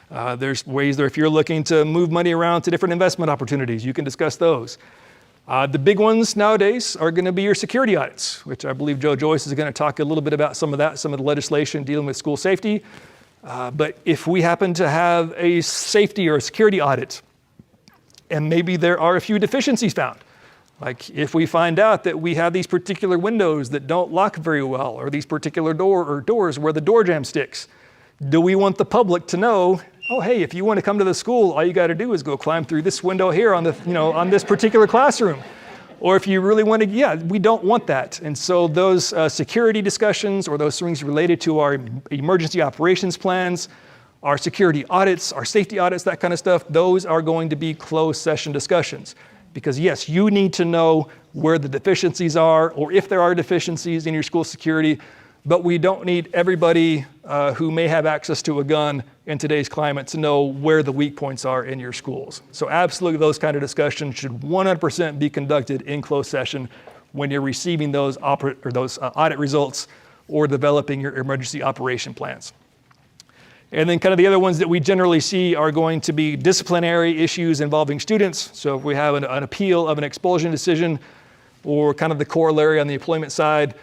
There's ways that if you're looking to move money around to different investment opportunities, you can discuss those. The big ones nowadays are going to be your security audits, which I believe Joe Joyce is going to talk a little bit about some of the legislation dealing with school safety. But if we happen to have a safety or a security audit, and maybe there are a few deficiencies found. Like if we find out that we have these particular windows that don't lock very well, or these particular doors where the door jamb sticks, do we want the public to know, oh, hey, if you want to come to the school, all you got to do is go climb through this window here on the, on this particular classroom. Or if you really want to, yeah, we don't want that. And so those security discussions or those things related to our emergency operations plans, our security audits, our safety audits, that kind of stuff, those are going to be closed session discussions. Because yes, you need to know where the deficiencies are or if there are deficiencies in your school security, but we don't need everybody who may have access to a gun in today's climate to know where the weak points are in your schools. So absolutely those kind of discussions should 100% be conducted in closed session when you're receiving those audit results or developing your emergency operation plans. And then kind of the other ones that we generally see are going to be disciplinary issues involving students. So if we have an appeal of an expulsion decision or kind of the corollary on the employment side,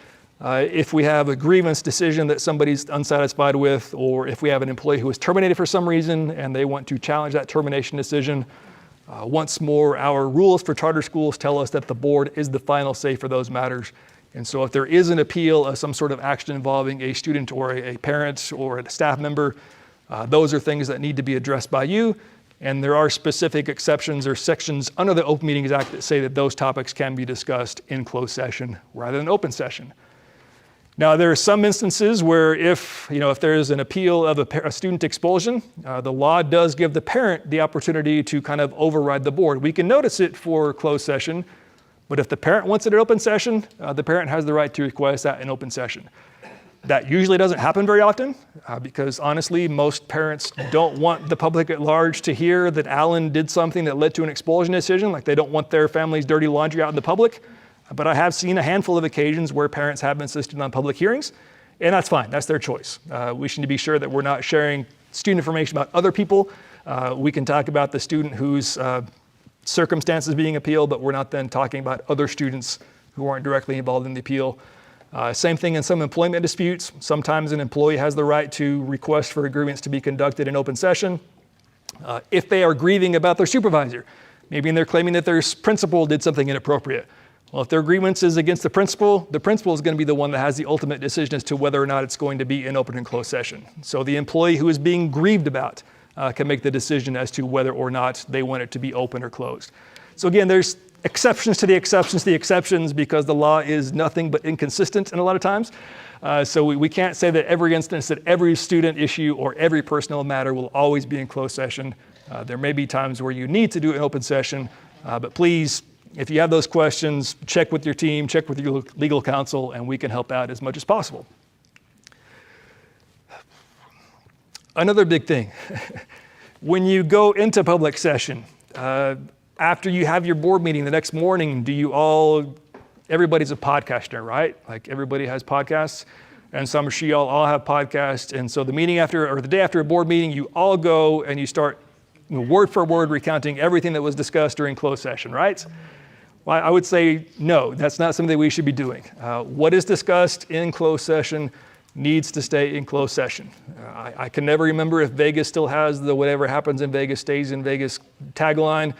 if we have a grievance decision that somebody's unsatisfied with, or if we have an employee who is terminated for some reason and they want to challenge that termination decision, once more, our rules for charter schools tell us that the board is the final say for those matters. And so if there is an appeal of some sort of action involving a student or a parent or a staff member, those are things that need to be addressed by you. And there are specific exceptions or sections under the Open Meetings Act that say that those topics can be discussed in closed session rather than open session. Now, there are some instances where if there's an appeal of a student expulsion, the law does give the parent the opportunity to kind of override the board. We can notice it for closed session, but if the parent wants it in open session, the parent has the right to request that in open session. That usually doesn't happen very often because honestly, most parents don't want the public at large to hear that Alan did something that led to an expulsion decision, like they don't want their family's dirty laundry out in the public. But I have seen a handful of occasions where parents have insisted on public hearings, and that's fine, that's their choice. We should be sure that we're not sharing student information about other people. We can talk about the student whose circumstances being appealed, but we're not then talking about other students who aren't directly involved in the appeal. Same thing in some employment disputes. Sometimes an employee has the right to request for a grievance to be conducted in open session. If they are grieving about their supervisor, maybe they're claiming that their principal did something inappropriate. Well, if their grievance is against the principal is going to be the one that has the ultimate decision as to whether or not it's going to be in open and closed session. So the employee who is being grieved about can make the decision as to whether or not they want it to be open or closed. So again, there's exceptions to the exceptions because the law is nothing but inconsistent in a lot of times. So we can't say that every instance, that every student issue or every personal matter will always be in closed session. There may be times where you need to do it in open session, but please, if you have those questions, check with your team, check with your legal counsel, and we can help out as much as possible. Another big thing, when you go into public session, after you have your board meeting the next morning, everybody's a podcaster, right? Like everybody has podcasts, and so I'm sure you all have podcasts, and so the meeting after, or the day after a board meeting, you all go and you start word for word recounting everything that was discussed during closed session, right? Well, I would say no, that's not something that we should be doing. What is discussed in closed session needs to stay in closed session. I can never remember if Vegas still has the whatever happens in Vegas stays in Vegas tagline,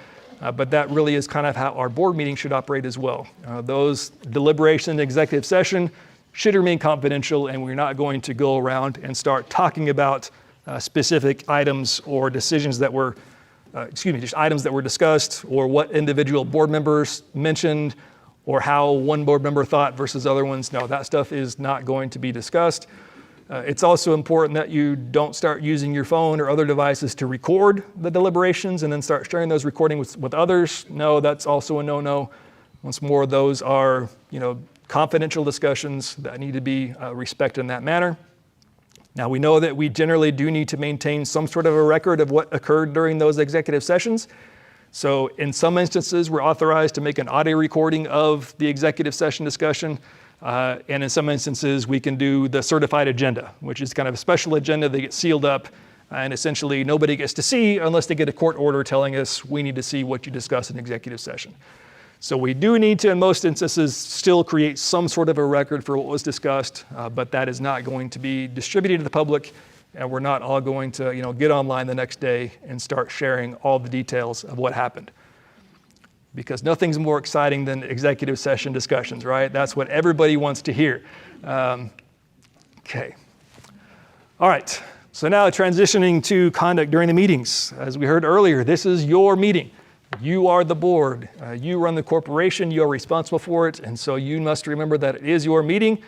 but that really is kind of how our board meeting should operate as well. Those deliberations in executive session should remain confidential, and we're not going to go around and start talking about specific items or decisions that were just items that were discussed, or what individual board members mentioned, or how one board member thought versus other ones. No, that stuff is not going to be discussed. It's also important that you don't start using your phone or other devices to record the deliberations and then start sharing those recordings with others. No, that's also a no-no. Once more, those are confidential discussions that need to be respected in that manner. Now, we know that we generally do need to maintain some sort of a record of what occurred during those executive sessions. So in some instances, we're authorized to make an audio recording of the executive session discussion. And in some instances, we can do the certified agenda, which is kind of a special agenda that gets sealed up. And essentially, nobody gets to see unless they get a court order telling us we need to see what you discussed in executive session. So we do need to, in most instances, still create some sort of a record for what was discussed, but that is not going to be distributed to the public, and we're not all going to get online the next day and start sharing all the details of what happened. Because nothing's more exciting than executive session discussions, right? That's what everybody wants to hear. Okay. All right. So now transitioning to conduct during the meetings. As we heard earlier, this is your meeting. You are the board. You run the corporation. You are responsible for it. And so you must remember that it is your meeting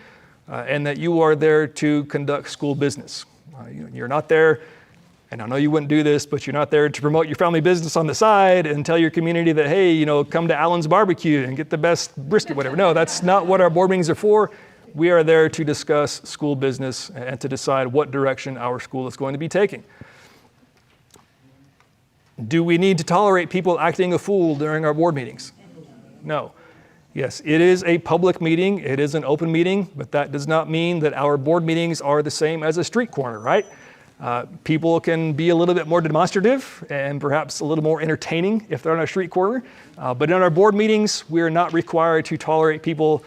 and that you are there to conduct school business. You're not there, and I know you wouldn't do this, but you're not there to promote your family business on the side and tell your community that, hey, come to Allen's barbecue and get the best brisket, whatever. No, that's not what our board meetings are for. We are there to discuss school business and to decide what direction our school is going to be taking. Do we need to tolerate people acting a fool during our board meetings? No. Yes, it is a public meeting. It is an open meeting, but that does not mean that our board meetings are the same as a street corner, right? People can be a little bit more demonstrative and perhaps a little more entertaining if they're on a street corner. But in our board meetings, we are not required to tolerate people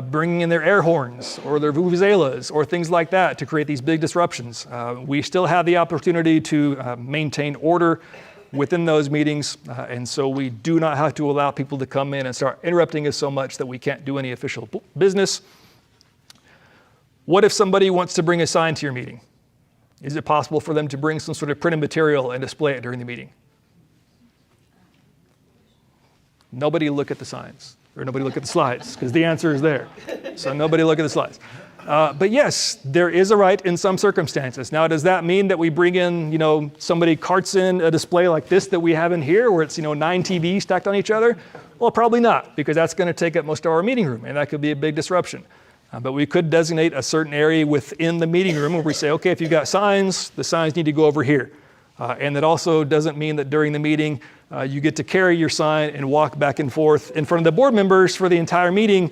bringing in their air horns or their vuvuzelas or things like that to create these big disruptions. We still have the opportunity to maintain order within those meetings, and so we do not have to allow people to come in and start interrupting us so much that we can't do any official business. What if somebody wants to bring a sign to your meeting? Is it possible for them to bring some sort of printed material and display it during the meeting? Nobody look at the signs, or nobody look at the slides, because the answer is there. So nobody look at the slides. But yes, there is a right in some circumstances. Now, does that mean that we bring in, somebody carts in a display like this that we have in here, where it's, 9 TVs stacked on each other? Well, probably not, because that's going to take up most of our meeting room, and that could be a big disruption. But we could designate a certain area within the meeting room where we say, okay, if you've got signs, the signs need to go over here. And that also doesn't mean that during the meeting, you get to carry your sign and walk back and forth in front of the board members for the entire meeting,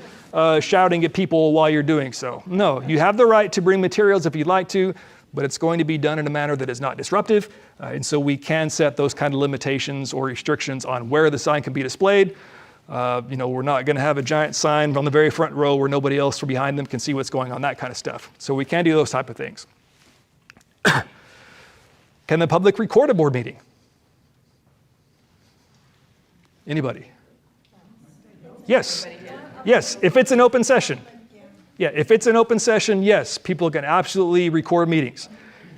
shouting at people while you're doing so. No, you have the right to bring materials if you'd like to, but it's going to be done in a manner that is not disruptive. And so we can set those kind of limitations or restrictions on where the sign can be displayed. We're not going to have a giant sign on the very front row where nobody else from behind them can see what's going on, that kind of stuff. So we can do those type of things. Can the public record a board meeting? Anybody? Yes. Yes, if it's an open session. Yeah, if it's an open session, yes, people can absolutely record meetings.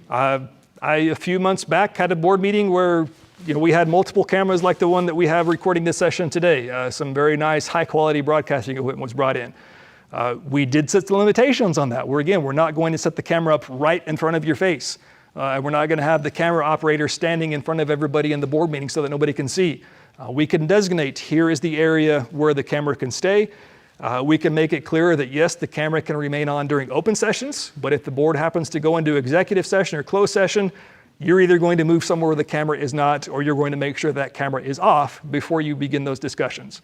I, a few months back, had a board meeting where we had multiple cameras like the one that we have recording this session today. Some very nice, high-quality broadcasting equipment was brought in. We did set the limitations on that. We're not going to set the camera up right in front of your face. We're not going to have the camera operator standing in front of everybody in the board meeting so that nobody can see. We can designate here is the area where the camera can stay. We can make it clearer that yes, the camera can remain on during open sessions, but if the board happens to go into executive session or closed session, you're either going to move somewhere where the camera is not, or you're going to make sure that camera is off before you begin those discussions.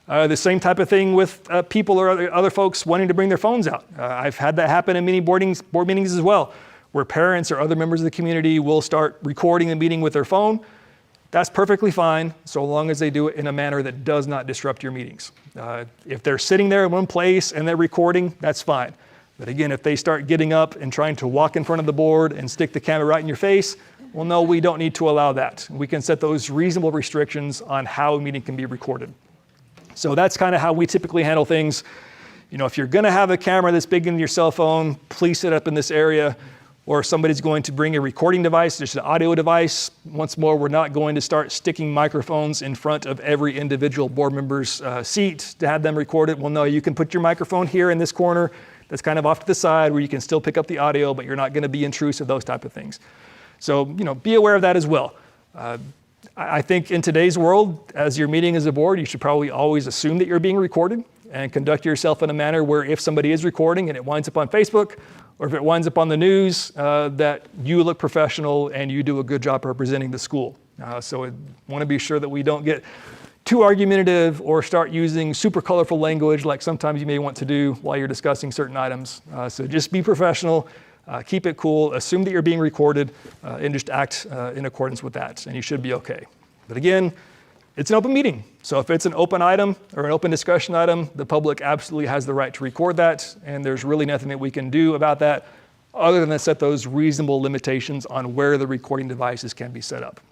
The same type of thing with people or other folks wanting to bring their phones out. I've had that happen in many board meetings as well, where parents or other members of the community will start recording the meeting with their phone. That's perfectly fine, so long as they do it in a manner that does not disrupt your meetings. If they're sitting there in one place and they're recording, that's fine. But again, if they start getting up and trying to walk in front of the board and stick the camera right in your face, well, no, we don't need to allow that. We can set those reasonable restrictions on how a meeting can be recorded. So that's kind of how we typically handle things. If you're gonna have a camera this big in your cell phone, please set up in this area. Or if somebody's going to bring a recording device, just an audio device. Once more, we're not going to start sticking microphones in front of every individual board member's seat to have them record it. Well, no, you can put your microphone here in this corner that's kind of off to the side where you can still pick up the audio, but you're not going to be intrusive, those type of things. So, be aware of that as well. I think in today's world, as you're meeting as a board, you should probably always assume that you're being recorded and conduct yourself in a manner where if somebody is recording and it winds up on Facebook, or if it winds up on the news, that you look professional and you do a good job representing the school. So I want to be sure that we don't get too argumentative or start using super colorful language like sometimes you may want to do while you're discussing certain items. So just be professional, keep it cool, assume that you're being recorded, and just act in accordance with that, and you should be okay. But again, it's an open meeting. So if it's an open item or an open discussion item, the public absolutely has the right to record that, and there's really nothing that we can do about that other than to set those reasonable limitations on where the recording devices can be set up.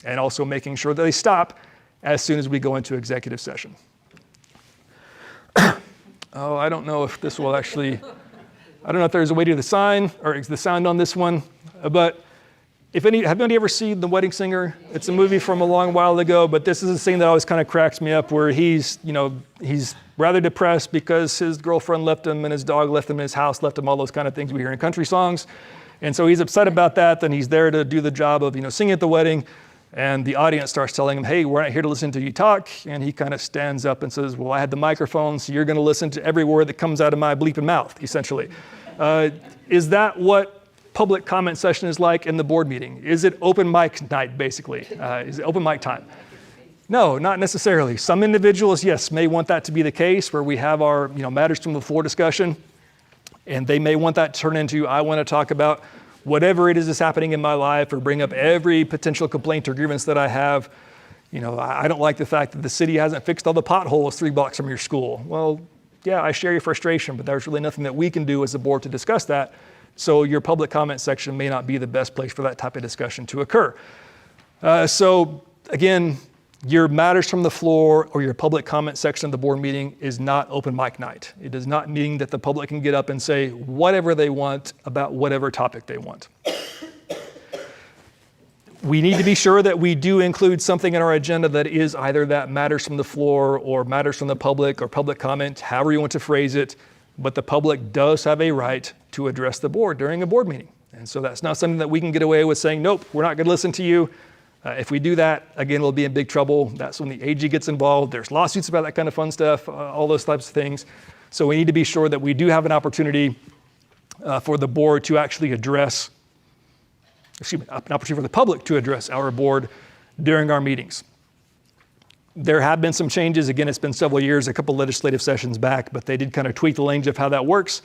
And also making sure that they stop as soon as we go into executive session. Oh, I don't know if this will actually I don't know if there's a way to do the sign or the sound on this one, but have anybody ever seen The Wedding Singer? It's a movie from a long while ago, but this is a scene that always kind of cracks me up where he's rather depressed because his girlfriend left him and his dog left him and his house left him, all those kind of things we hear in country songs. And so he's upset about that. Then he's there to do the job of, singing at the wedding. And the audience starts telling him, hey, we're not here to listen to you talk. And he kind of stands up and says, well, I had the microphone, so you're going to listen to every word that comes out of my bleeping mouth, essentially. Is that what public comment session is like in the board meeting? Is it open mic night, basically? Is it open mic time? No, not necessarily. Some individuals, yes, may want that to be the case where we have our matters from the floor discussion, and they may want that to turn into, I want to talk about whatever it is that's happening in my life or bring up every potential complaint or grievance that I have. I don't like the fact that the city hasn't fixed all the potholes 3 blocks from your school. Well, yeah, I share your frustration, but there's really nothing that we can do as a board to discuss that. So your public comment section may not be the best place for that type of discussion to occur. So again, your matters from the floor or your public comment section of the board meeting is not open mic night. It does not mean that the public can get up and say whatever they want about whatever topic they want. We need to be sure that we do include something in our agenda that is either that matters from the floor or matters from the public or public comment, however you want to phrase it. But the public does have a right to address the board during a board meeting. And so that's not something that we can get away with saying, nope, we're not going to listen to you. If we do that, again, we'll be in big trouble. That's when the AG gets involved. There's lawsuits about that kind of fun stuff, all those types of things. So we need to be sure that we do have an opportunity for the board to actually address, an opportunity for the public to address our board during our meetings. There have been some changes. Again, it's been several years, a couple legislative sessions back, but they did kind of tweak the language of how that works.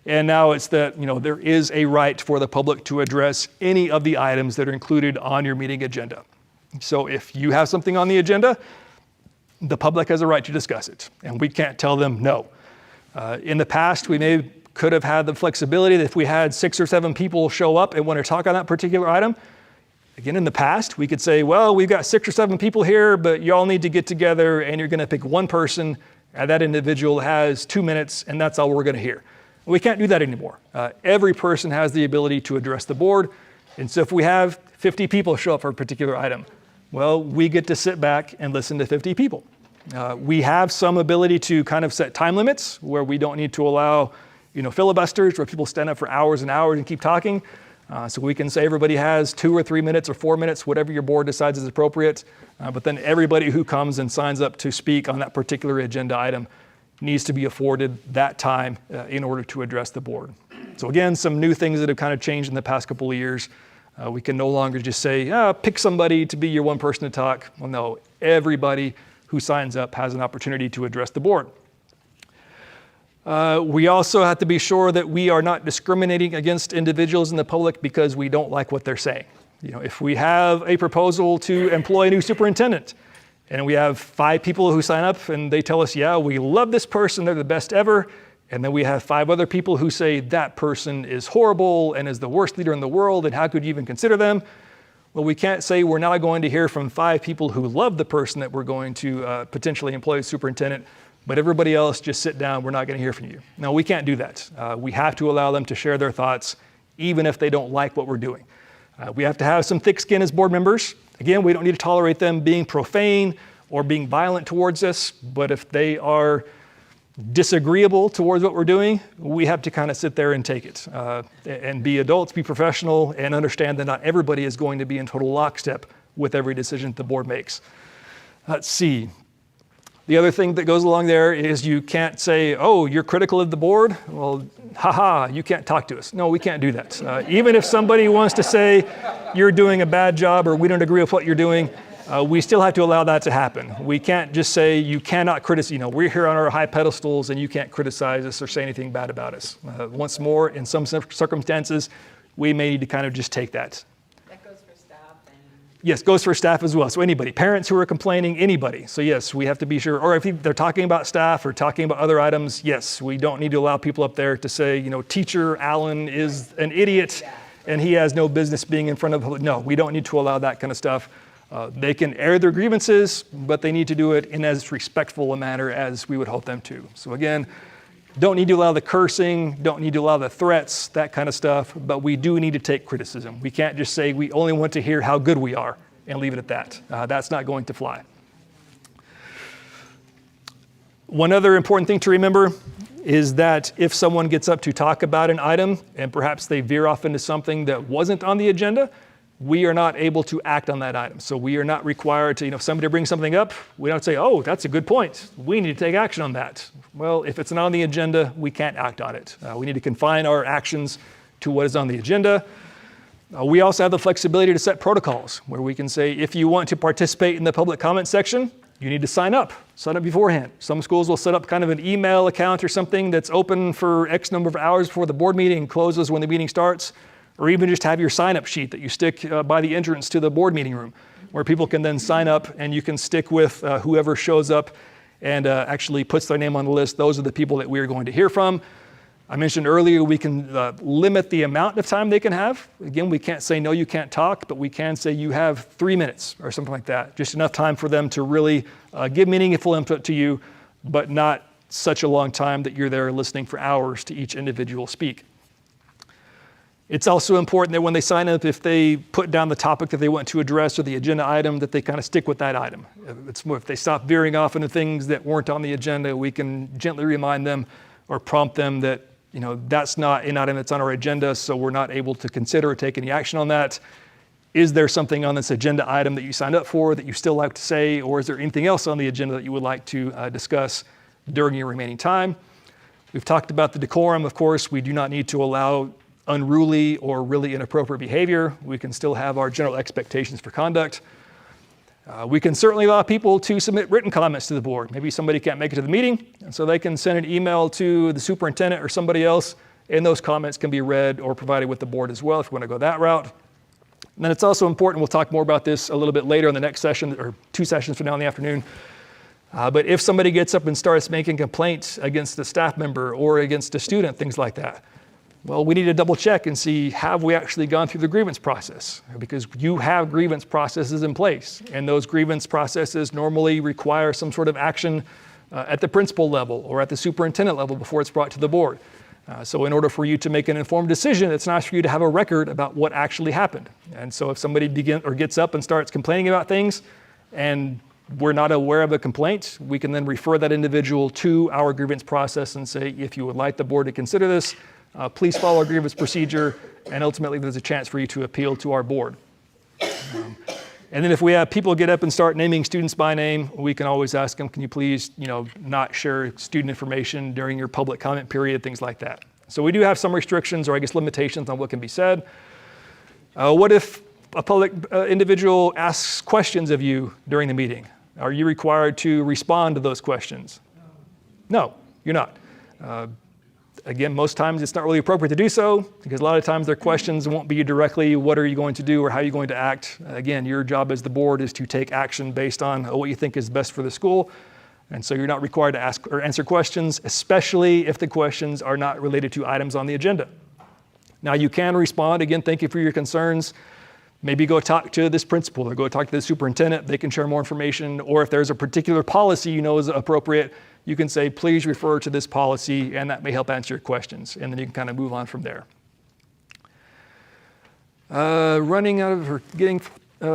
And now it's that, there is a right for the public to address any of the items that are included on your meeting agenda. So if you have something on the agenda, the public has a right to discuss it, and we can't tell them no. In the past, we could have had the flexibility that if we had 6 or 7 people show up and want to talk on that particular item, again, in the past, we could say, well, we've got 6 or 7 people here, but y'all need to get together and you're going to pick one person, and that individual has 2 minutes, and that's all we're going to hear. We can't do that anymore. Every person has the ability to address the board. And so if we have 50 people show up for a particular item, well, we get to sit back and listen to 50 people. We have some ability to kind of set time limits where we don't need to allow, filibusters where people stand up for hours and hours and keep talking. So we can say everybody has 2 or 3 minutes or 4 minutes, whatever your board decides is appropriate. But then everybody who comes and signs up to speak on that particular agenda item needs to be afforded that time in order to address the board. So again, some new things that have kind of changed in the past couple of years. We can no longer just say, pick somebody to be your one person to talk. Well, no, everybody who signs up has an opportunity to address the board. We also have to be sure that we are not discriminating against individuals in the public because we don't like what they're saying. If we have a proposal to employ a new superintendent, and we have 5 people who sign up and they tell us, yeah, we love this person, they're the best ever. And then we have 5 other people who say that person is horrible and is the worst leader in the world, and how could you even consider them? Well, we can't say we're now going to hear from 5 people who love the person that we're going to potentially employ as superintendent, but everybody else just sit down, we're not going to hear from you. No, we can't do that. We have to allow them to share their thoughts, even if they don't like what we're doing. We have to have some thick skin as board members. Again, we don't need to tolerate them being profane or being violent towards us, but if they are disagreeable towards what we're doing, we have to kind of sit there and take it and be adults, be professional, and understand that not everybody is going to be in total lockstep with every decision that the board makes. Let's see. The other thing that goes along there is you can't say, oh, you're critical of the board? Well, haha, you can't talk to us. No, we can't do that. Even if somebody wants to say you're doing a bad job or we don't agree with what you're doing, we still have to allow that to happen. We can't just say you cannot criticize, we're here on our high pedestals and you can't criticize us or say anything bad about us. Once more, in some circumstances, we may need to kind of just take that. That goes for staff and... Yes, goes for staff as well. So anybody, parents who are complaining, anybody. So yes, we have to be sure, or if they're talking about staff or talking about other items, yes, we don't need to allow people up there to say, teacher Allen is an idiot and he has no business being in front of the public. No, we don't need to allow that kind of stuff. They can air their grievances, but they need to do it in as respectful a manner as we would hope them to. So again, Don't need to allow the cursing, don't need to allow the threats, that kind of stuff, but we do need to take criticism. We can't just say we only want to hear how good we are and leave it at that. That's not going to fly. One other important thing to remember is that if someone gets up to talk about an item and perhaps they veer off into something that wasn't on the agenda, we are not able to act on that item. So we are not required to, if somebody brings something up, we don't say, oh, that's a good point. We need to take action on that. Well, if it's not on the agenda, we can't act on it. We need to confine our actions to what is on the agenda. We also have the flexibility to set protocols where we can say, if you want to participate in the public comment section, you need to sign up beforehand. Some schools will set up kind of an email account or something that's open for X number of hours before the board meeting closes when the meeting starts. Or even just have your sign-up sheet that you stick by the entrance to the board meeting room, where people can then sign up and you can stick with whoever shows up and actually puts their name on the list. Those are the people that we are going to hear from. I mentioned earlier we can limit the amount of time they can have. Again, we can't say, no, you can't talk, but we can say you have 3 minutes or something like that. Just enough time for them to really give meaningful input to you, but not such a long time that you're there listening for hours to each individual speak. It's also important that when they sign up, if they put down the topic that they want to address or the agenda item, that they kind of stick with that item. If they stop veering off into things that weren't on the agenda, we can gently remind them or prompt them that that's not an item that's on our agenda, so we're not able to consider or take any action on that. Is there something on this agenda item that you signed up for that you still like to say, or is there anything else on the agenda that you would like to discuss during your remaining time? We've talked about the decorum. Of course, we do not need to allow unruly or really inappropriate behavior. We can still have our general expectations for conduct. We can certainly allow people to submit written comments to the board. Maybe somebody can't make it to the meeting, and so they can send an email to the superintendent or somebody else, and those comments can be read or provided with the board as well if you want to go that route. And then it's also important, we'll talk more about this a little bit later in the next session, or 2 sessions from now in the afternoon. But if somebody gets up and starts making complaints against a staff member or against a student, things like that, well, we need to double check and see, have we actually gone through the grievance process? Because you have grievance processes in place, and those grievance processes normally require some sort of action at the principal level or at the superintendent level before it's brought to the board. So in order for you to make an informed decision, it's nice for you to have a record about what actually happened. And so if somebody gets up and starts complaining about things and we're not aware of a complaint, we can then refer that individual to our grievance process and say, if you would like the board to consider this, please follow our grievance procedure, and ultimately there's a chance for you to appeal to our board. And then if we have people get up and start naming students by name, we can always ask them, can you please not share student information during your public comment period, things like that. So we do have some restrictions, or I guess limitations on what can be said. What if a public individual asks questions of you during the meeting? Are you required to respond to those questions? No, you're not. Again, most times it's not really appropriate to do so, because a lot of times their questions won't be directly, what are you going to do or how are you going to act? Again, your job as the board is to take action based on what you think is best for the school. And so you're not required to ask or answer questions, especially if the questions are not related to items on the agenda. Now you can respond, again, thank you for your concerns. Maybe go talk to this principal or go talk to the superintendent. They can share more information. Or if there's a particular policy you know is appropriate, you can say, please refer to this policy, and that may help answer your questions. And then you can kind of move on from there. Getting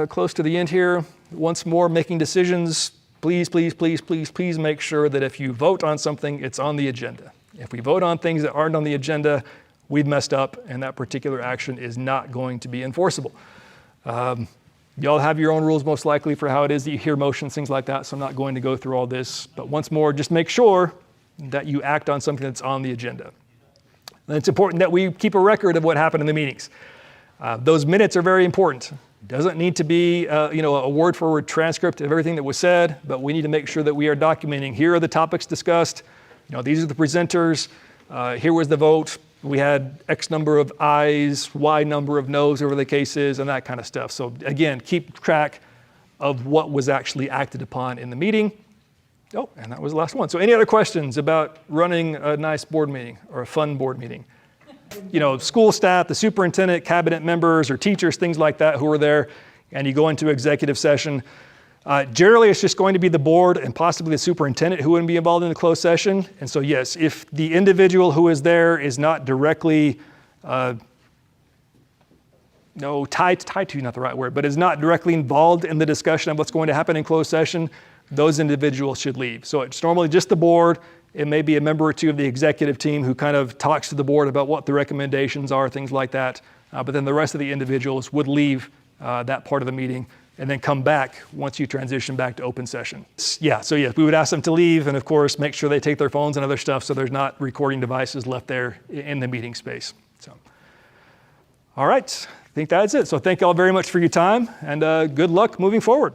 close to the end here. Once more, making decisions. Please, please, please, please, please make sure that if you vote on something, it's on the agenda. If we vote on things that aren't on the agenda, we've messed up, and that particular action is not going to be enforceable. Y'all have your own rules most likely for how it is that you hear motions, things like that, so I'm not going to go through all this. But once more, just make sure that you act on something that's on the agenda. And it's important that we keep a record of what happened in the meetings. Those minutes are very important. It doesn't need to be a word-for-word transcript of everything that was said, but we need to make sure that we are documenting, here are the topics discussed, these are the presenters, here was the vote. We had X number of ayes, Y number of noes, whatever the case is, and that kind of stuff. So again, keep track of what was actually acted upon in the meeting. Oh, and that was the last one. So any other questions about running a nice board meeting or a fun board meeting? School staff, the superintendent, cabinet members, or teachers, things like that who are there, and you go into executive session. Generally, it's just going to be the board and possibly the superintendent who wouldn't be involved in the closed session. And so yes, if the individual who is there is not directly, tied to, not the right word, but is not directly involved in the discussion of what's going to happen in closed session, those individuals should leave. So it's normally just the board. It may be a member or two of the executive team who kind of talks to the board about what the recommendations are, things like that. But then the rest of the individuals would leave that part of the meeting and then come back once you transition back to open session. Yeah, so yes, we would ask them to leave and of course make sure they take their phones and other stuff so there's not recording devices left there in the meeting space. So, all right, I think that's it. So thank you all very much for your time and good luck moving forward.